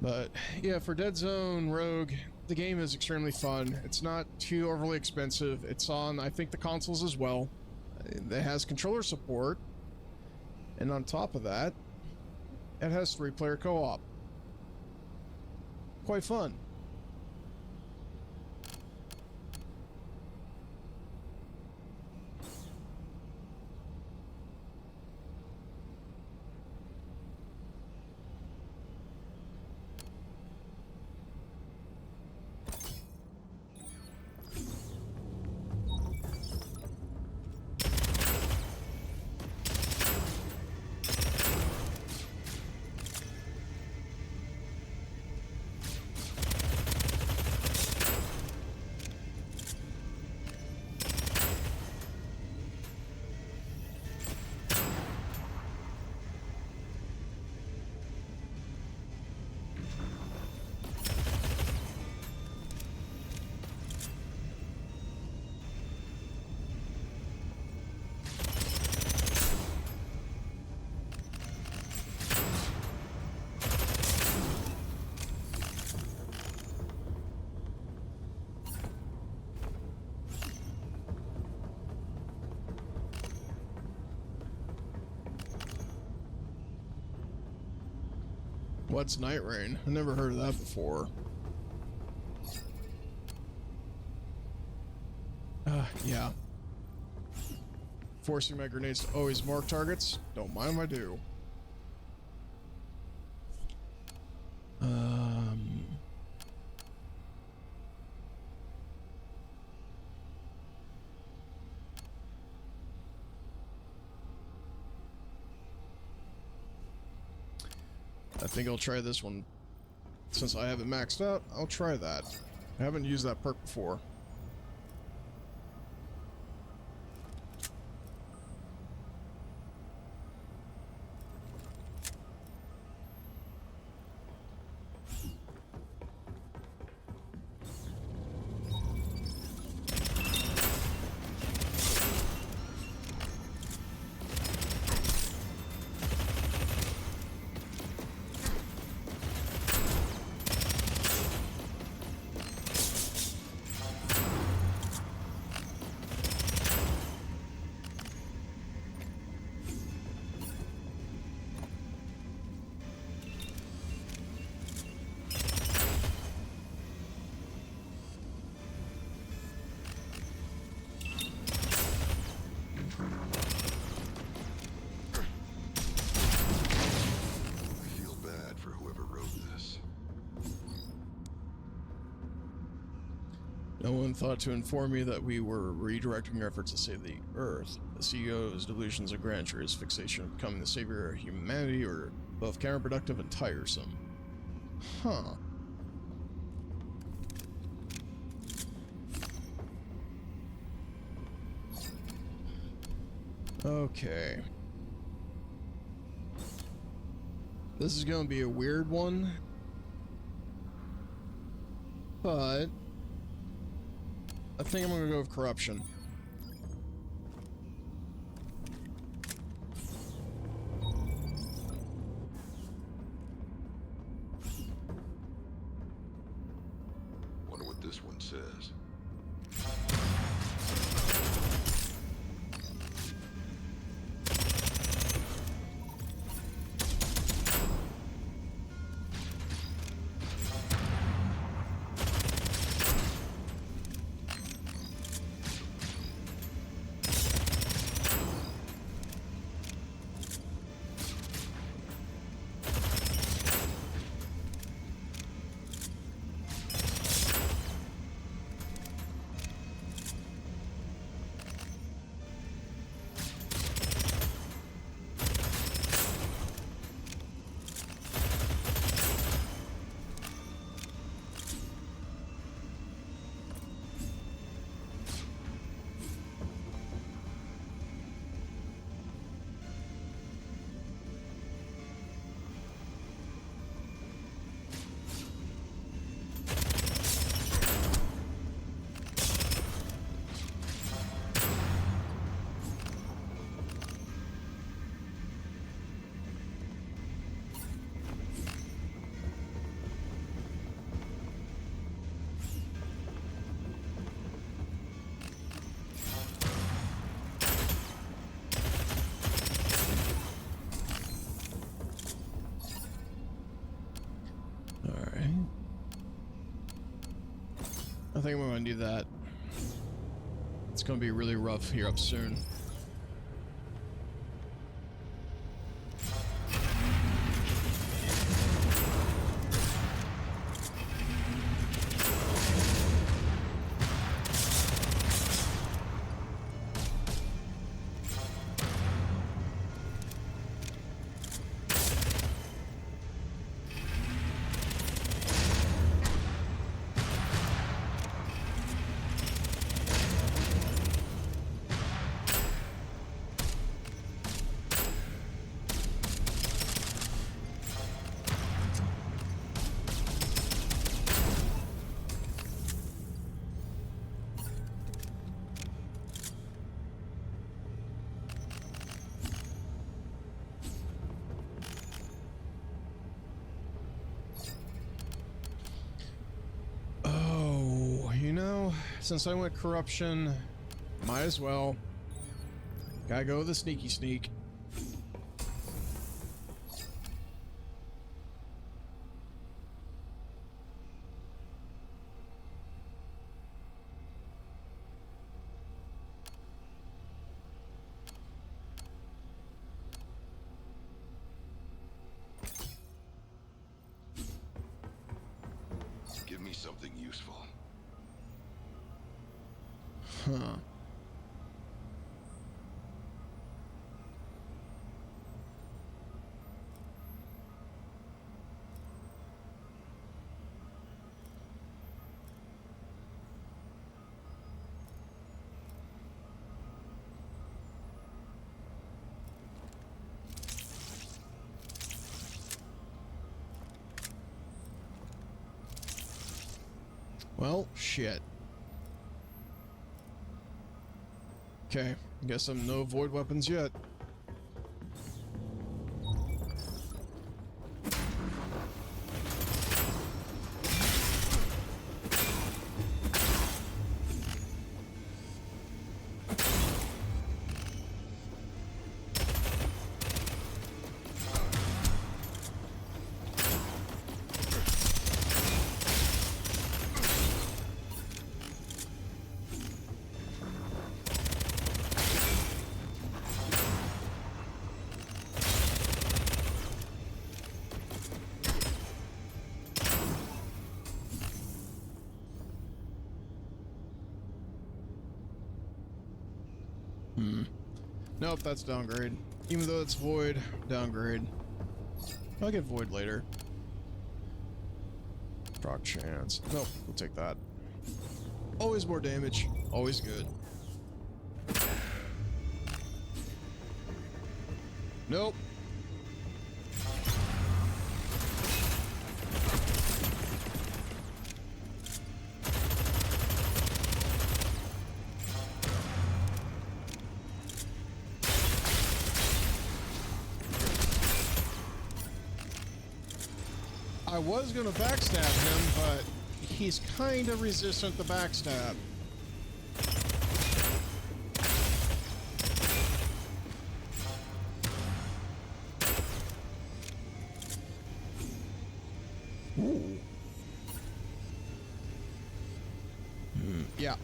But yeah, for Dead Zone Rogue, the game is extremely fun. It's not too overly expensive. It's on, I think, the consoles as well. It has controller support. And on top of that, it has 3-player co-op. Quite fun. What's Night Rain? I never heard of that before. Yeah. Forcing my grenades to always mark targets? Don't mind if I do. I think I'll try this one. Since I have it maxed out, I'll try that. I haven't used that perk before. No one thought to inform me that we were redirecting our efforts to save the Earth. The CEO's delusions of grandeur, his fixation of becoming the savior of humanity, are both counterproductive and tiresome. Huh. Okay. This is going to be a weird one, but I think I'm going to go with corruption. Wonder what this one says. I think I'm going to do that. It's going to be really rough here up soon. Since I went corruption, might as well. Gotta go with the sneaky sneak. something useful. Huh. Well, shit. Okay, guess I'm no void weapons yet. Nope, that's downgrade. Even though it's void, downgrade. I'll get void later. Proc chance. Nope, we'll take that. Always more damage. Always good. Nope. I was gonna backstab him, but he's kinda resistant to backstab. Ooh. Yeah.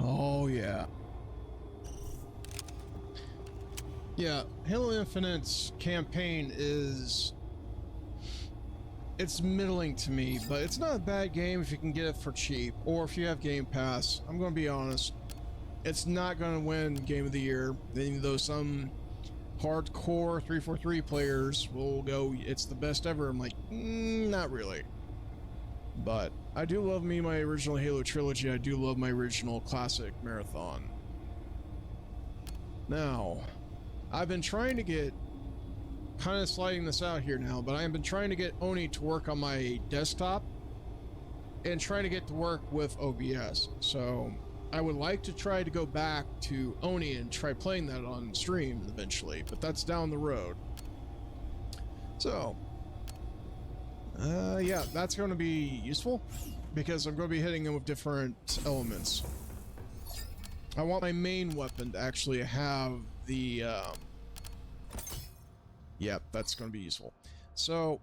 Oh, yeah. Yeah, Halo Infinite's campaign is... It's middling to me, but it's not a bad game if you can get it for cheap, or if you have Game Pass. I'm gonna be honest. It's not gonna win Game of the Year, even though some hardcore 343 players will go, it's the best ever. I'm like, not really. But I do love me my original Halo trilogy. I do love my original classic Marathon. Now, I've been trying to get, kind of sliding this out here now, but I've been trying to get Oni to work on my desktop and trying to get to work with OBS. So I would like to try to go back to Oni and try playing that on stream eventually, but that's down the road. So, yeah, that's going to be useful because I'm going to be hitting them with different elements. I want my main weapon to actually have the, that's going to be useful. So,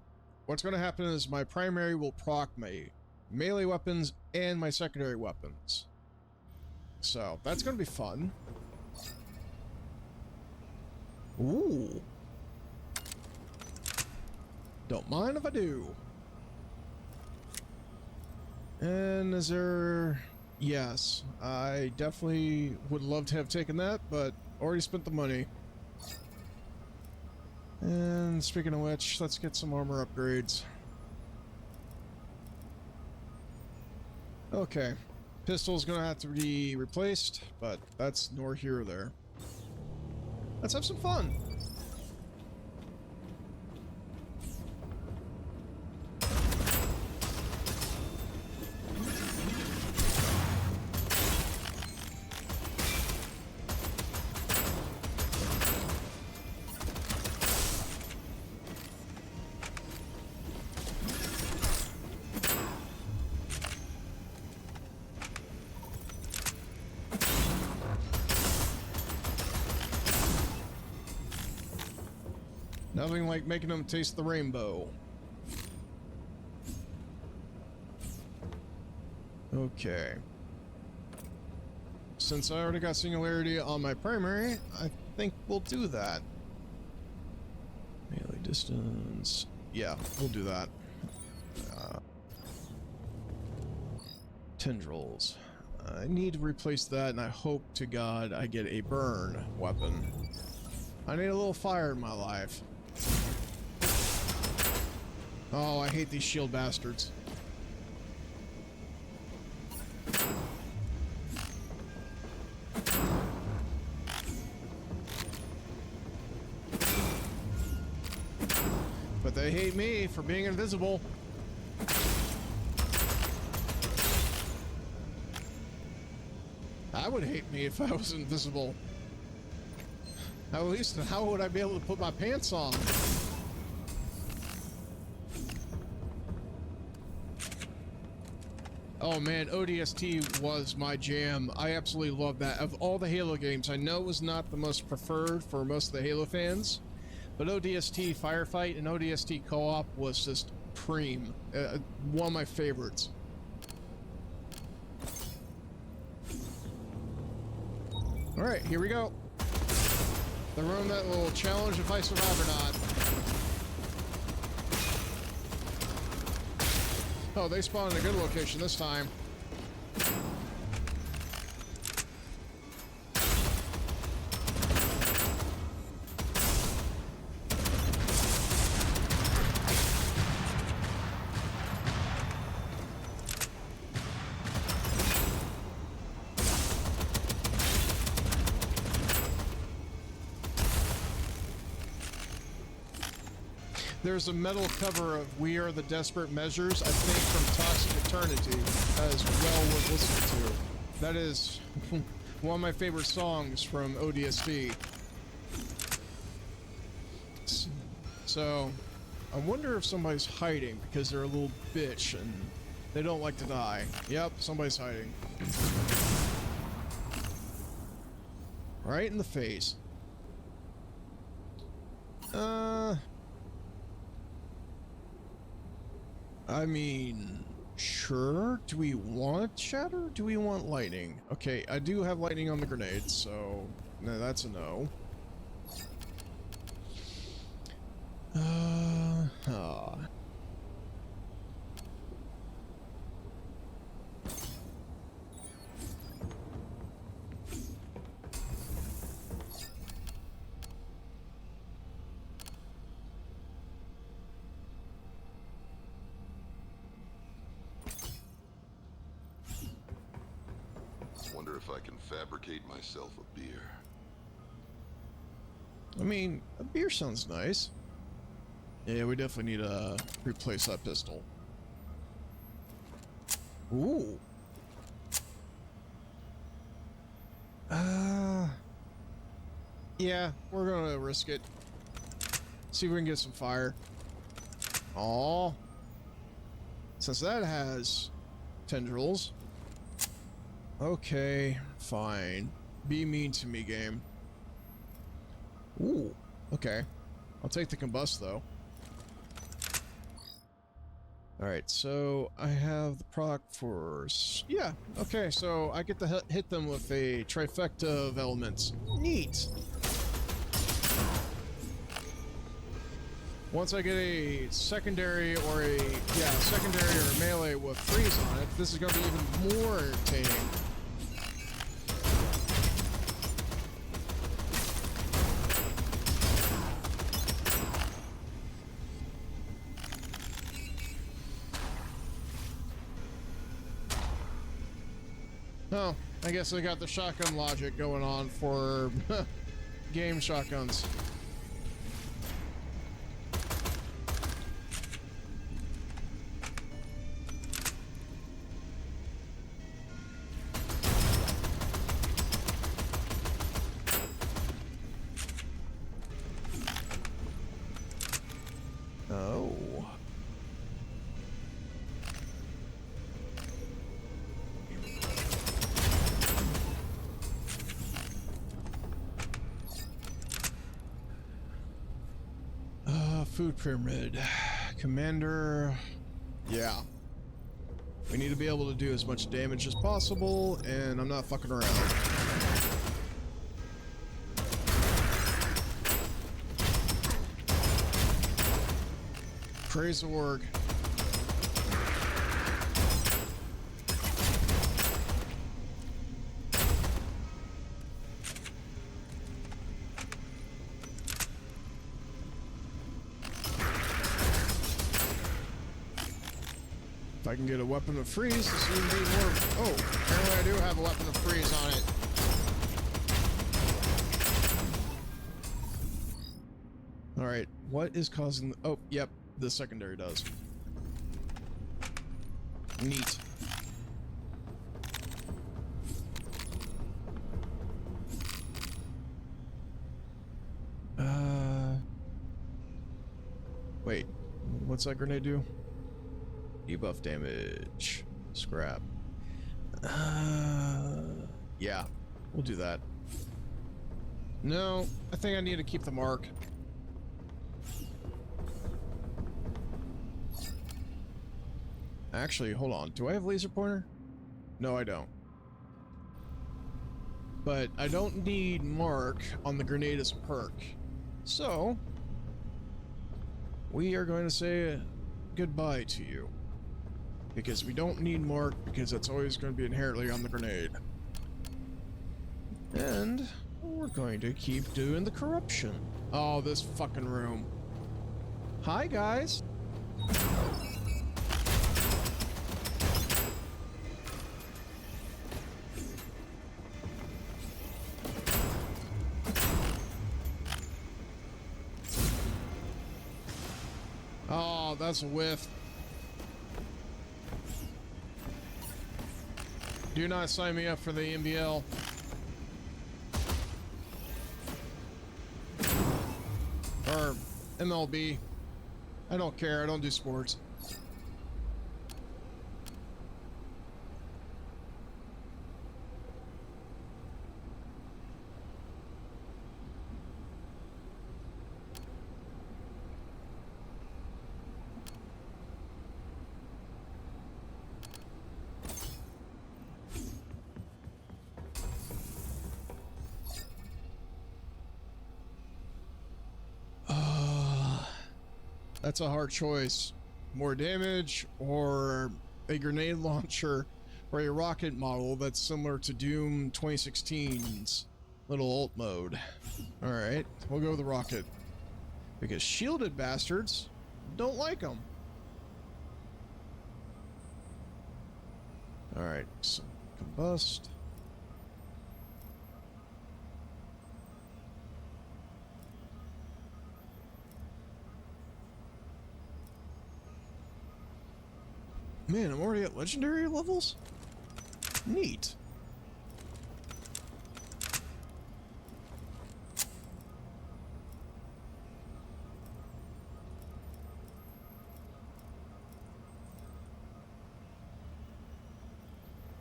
what's going to happen is my primary will proc my melee weapons and my secondary weapons. So, that's gonna be fun. Ooh. Don't mind if I do. And is there... Yes, I definitely would love to have taken that, but already spent the money. And speaking of which, let's get some armor upgrades. Okay. Pistol's gonna have to be replaced, but that's nor here or there. Let's have some fun! Nothing like making them taste the rainbow. Okay. Since I already got Singularity on my primary, I think we'll do that. Melee distance. Yeah, we'll do that. Tendrils. I need to replace that, and I hope to God I get a burn weapon. I need a little fire in my life. Oh, I hate these shield bastards. But they hate me for being invisible. I would hate me if I was invisible. At least, how would I be able to put my pants on? Oh man, ODST was my jam. I absolutely love that. Of all the Halo games, I know it was not the most preferred for most of the Halo fans, but ODST Firefight and ODST Co-op was just preem. One of my favorites. Alright, here we go. The room that will challenge if I survive or not. Oh, they spawned in a good location this time. There's a metal cover of We Are the Desperate Measures, I think from Toxic Eternity, as well worth listening to. That is one of my favorite songs from ODST. So, I wonder if somebody's hiding because they're a little bitch and they don't like to die. Yep, somebody's hiding. Right in the face. I mean, sure. Do we want shatter? Do we want lightning? Okay, I do have lightning on the grenades, so no, that's a no. Wonder if I can fabricate myself a beer. I mean, a beer sounds nice. Yeah, we definitely need to replace that pistol. Ooh. Yeah, we're gonna risk it. See if we can get some fire. Aw. Since that has tendrils. Okay, fine. Be mean to me, game. Ooh, okay. I'll take the combust, though. Alright, so I have the proc for... Yeah, okay, so I get to hit them with a trifecta of elements. Neat! Once I get a secondary or a... Yeah, secondary or a melee with freeze on it, this is going to be even more entertaining. Oh, I guess I got the shotgun logic going on for game shotguns. Oh. Food pyramid. Commander. Yeah. We need to be able to do as much damage as possible, and I'm not fucking around. Praise the org. If I can get a weapon of freeze, this would be more... Oh, apparently I do have a weapon of freeze on it. Alright, what is causing... Oh, yep, the secondary does. Neat. Wait, what's that grenade do? Debuff damage. Scrap. Yeah, we'll do that. No, I think I need to keep the mark. Actually, hold on. Do I have laser pointer? No, I don't. But I don't need mark on the grenade as a perk. So, we are going to say goodbye to you. Because we don't need mark, because that's always going to be inherently on the grenade. And we're going to keep doing the corruption. Oh, this fucking room. Hi, guys. Oh, that's a whiff. Do not sign me up for the NBL. Or MLB. I don't care, I don't do sports. That's a hard choice. More damage or a grenade launcher or a rocket model that's similar to Doom 2016's little ult mode. Alright, we'll go with the rocket. Because shielded bastards don't like them. Alright, so combust. Man, I'm already at legendary levels? Neat.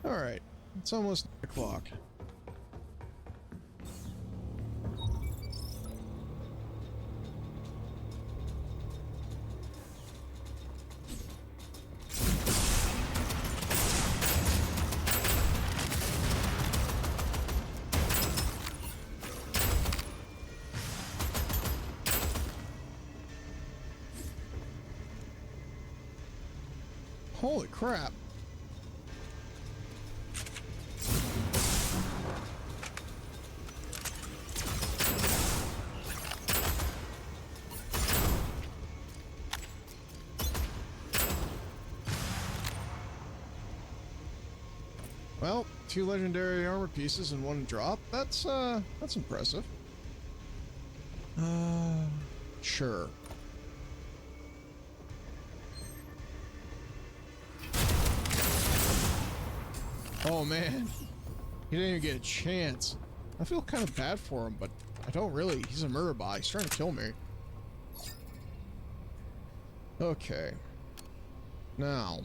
Alright, it's almost 9 o'clock. Holy crap. Well, 2 legendary armor pieces in 1 drop. That's impressive. Sure. Oh man, he didn't even get a chance. I feel kind of bad for him, but I don't really. He's a murder bot. He's trying to kill me. Okay. Now.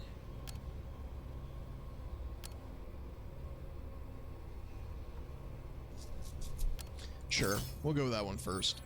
Sure, we'll go with that one first.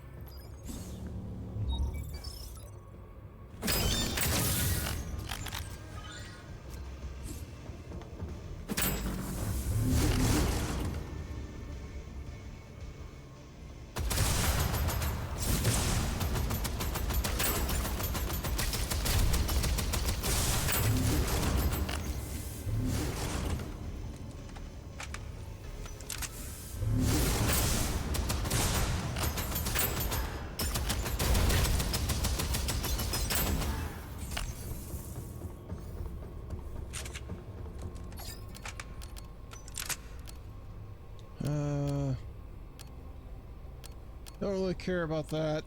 Don't really care about that.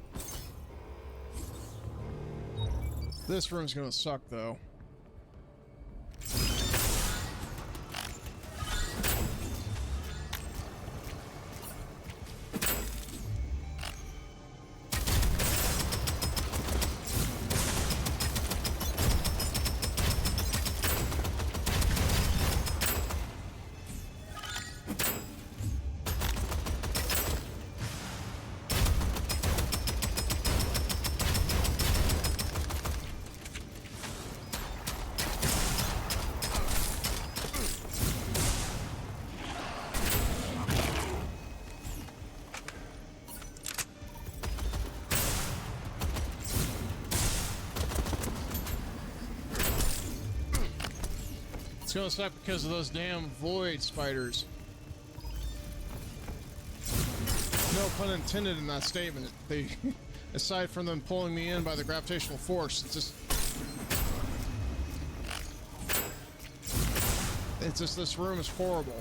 This room's gonna suck, though. It's gonna suck because of those damn void spiders. No pun intended in that statement. They, aside from them pulling me in by the gravitational force, it's just this room is horrible.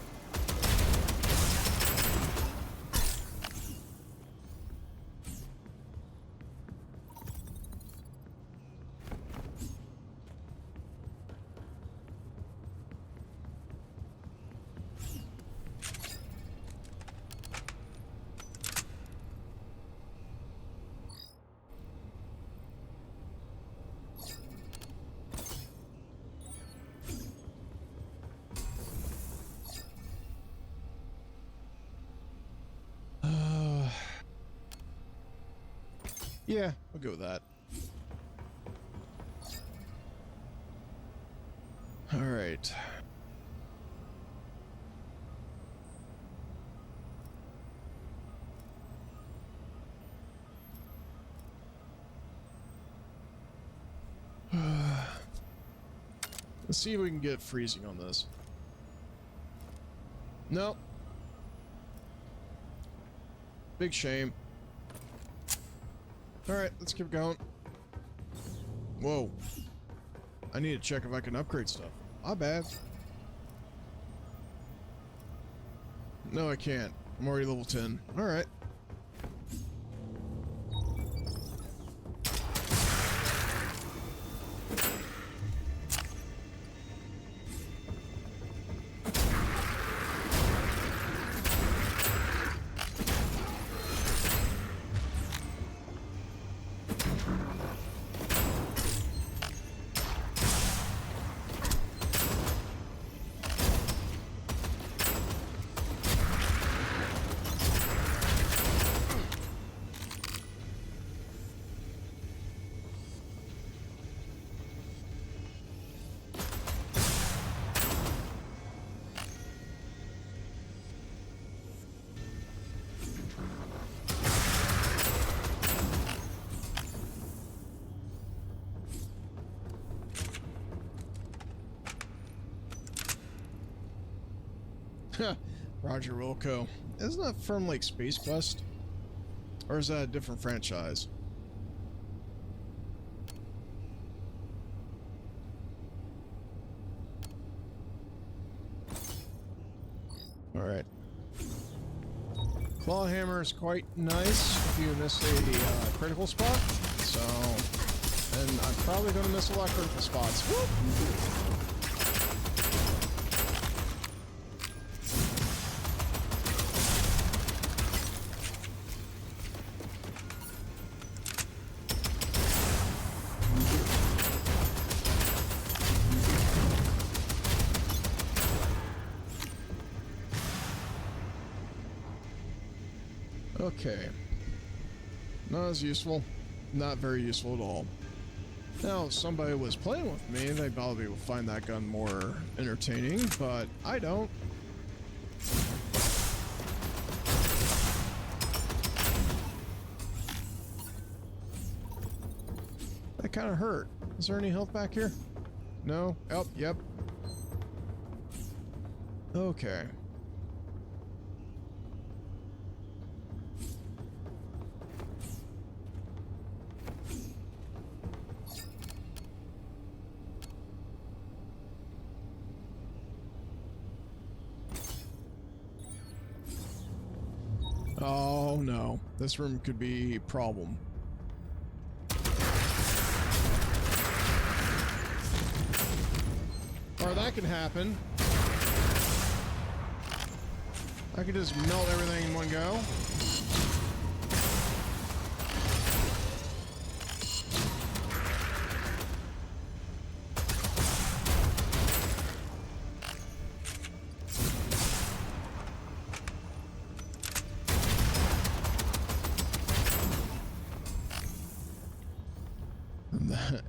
Yeah, I'll go with that. All right. Let's see if we can get freezing on this. Nope. Big shame. Alright, let's keep going. Whoa. I need to check if I can upgrade stuff. My bad. No, I can't. I'm already level 10. Alright. Roger Wilco. Isn't that from like Space Quest? Or is that a different franchise? Alright. Claw hammer is quite nice if you miss a critical spot. So, and I'm probably going to miss a lot of critical spots. Whoop! Okay. Not as useful. Not very useful at all. Now, if somebody was playing with me, they probably would find that gun more entertaining, but I don't. That kind of hurt. Is there any health back here? No? Oh, yep. Okay. Oh no, this room could be a problem. Or that can happen. I could just melt everything in one go.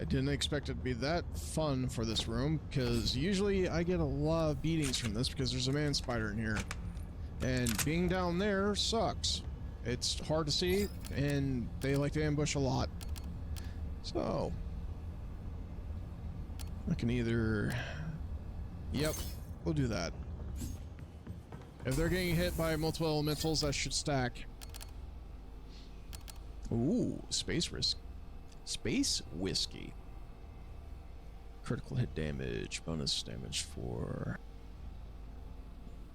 I didn't expect it to be that fun for this room, because usually I get a lot of beatings from this because there's a man spider in here. And being down there sucks. It's hard to see, and they like to ambush a lot. So, I can either... Yep, we'll do that. If they're getting hit by multiple elementals, that should stack. Ooh, space risk. Space whiskey. Critical hit damage, bonus damage for...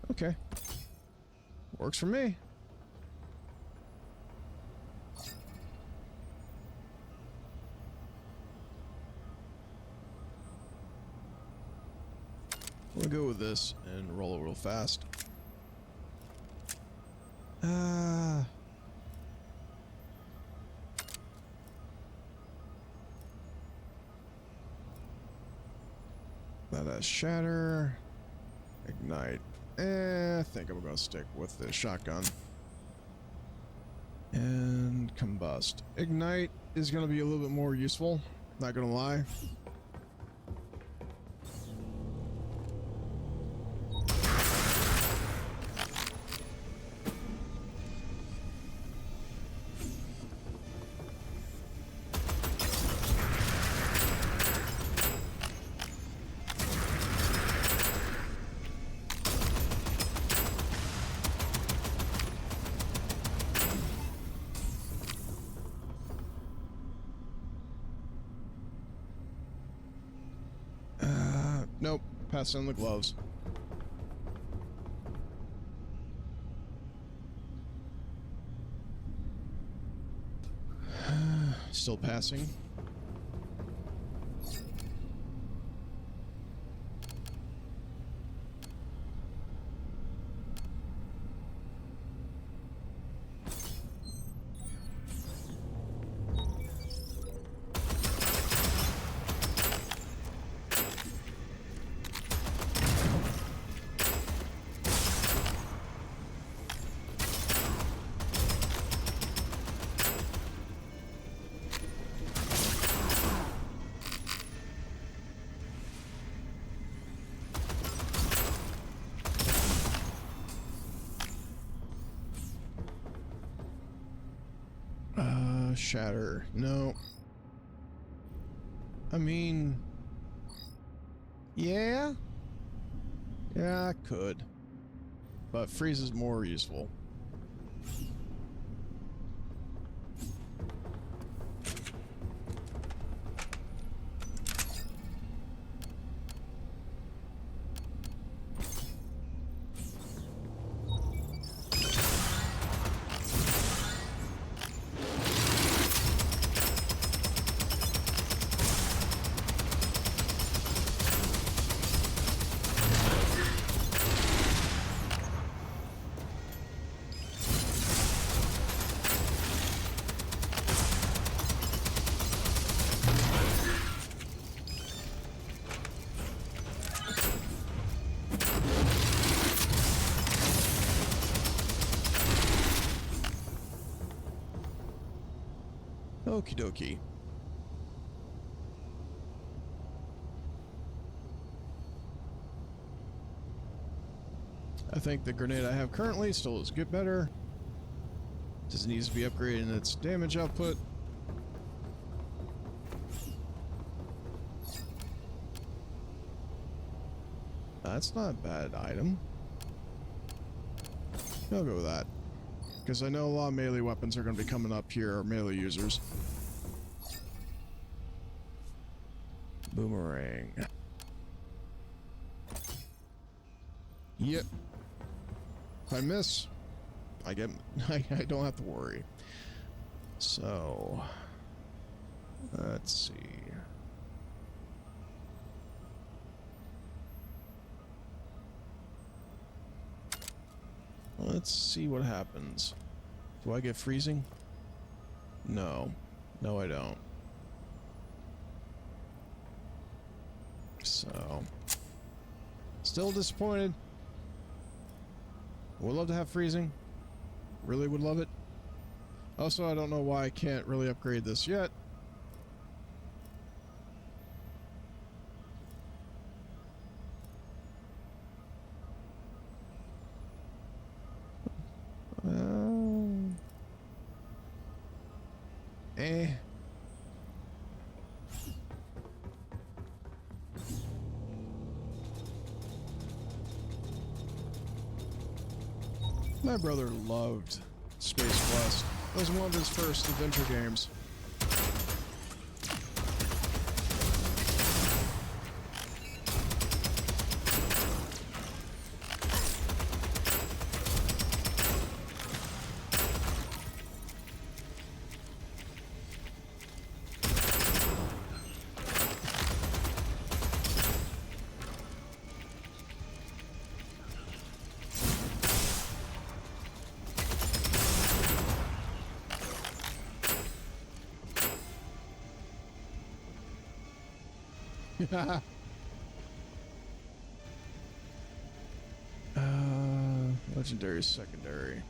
Okay. Works for me. We'll go with this and roll it real fast. That has shatter. Ignite. I think I'm gonna stick with the shotgun. And combust. Ignite is gonna be a little bit more useful, not gonna lie. Nope, pass on the gloves. Still passing. Shatter. No. I mean... Yeah? Yeah, I could. but freeze is more useful. Okie dokie. I think the grenade I have currently still is good better. Just needs to be upgraded in its damage output. That's not a bad item. I'll go with that. Because I know a lot of melee weapons are going to be coming up here, or melee users. Boomerang. Yep. If I miss, I get I don't have to worry. So let's see. Let's see what happens. Do I get freezing? No. No, I don't. So, still disappointed. Would love to have freezing. Really would love it. Also, I don't know why I can't really upgrade this yet. My brother loved Space Quest. It was one of his first adventure games. Legendary, secondary.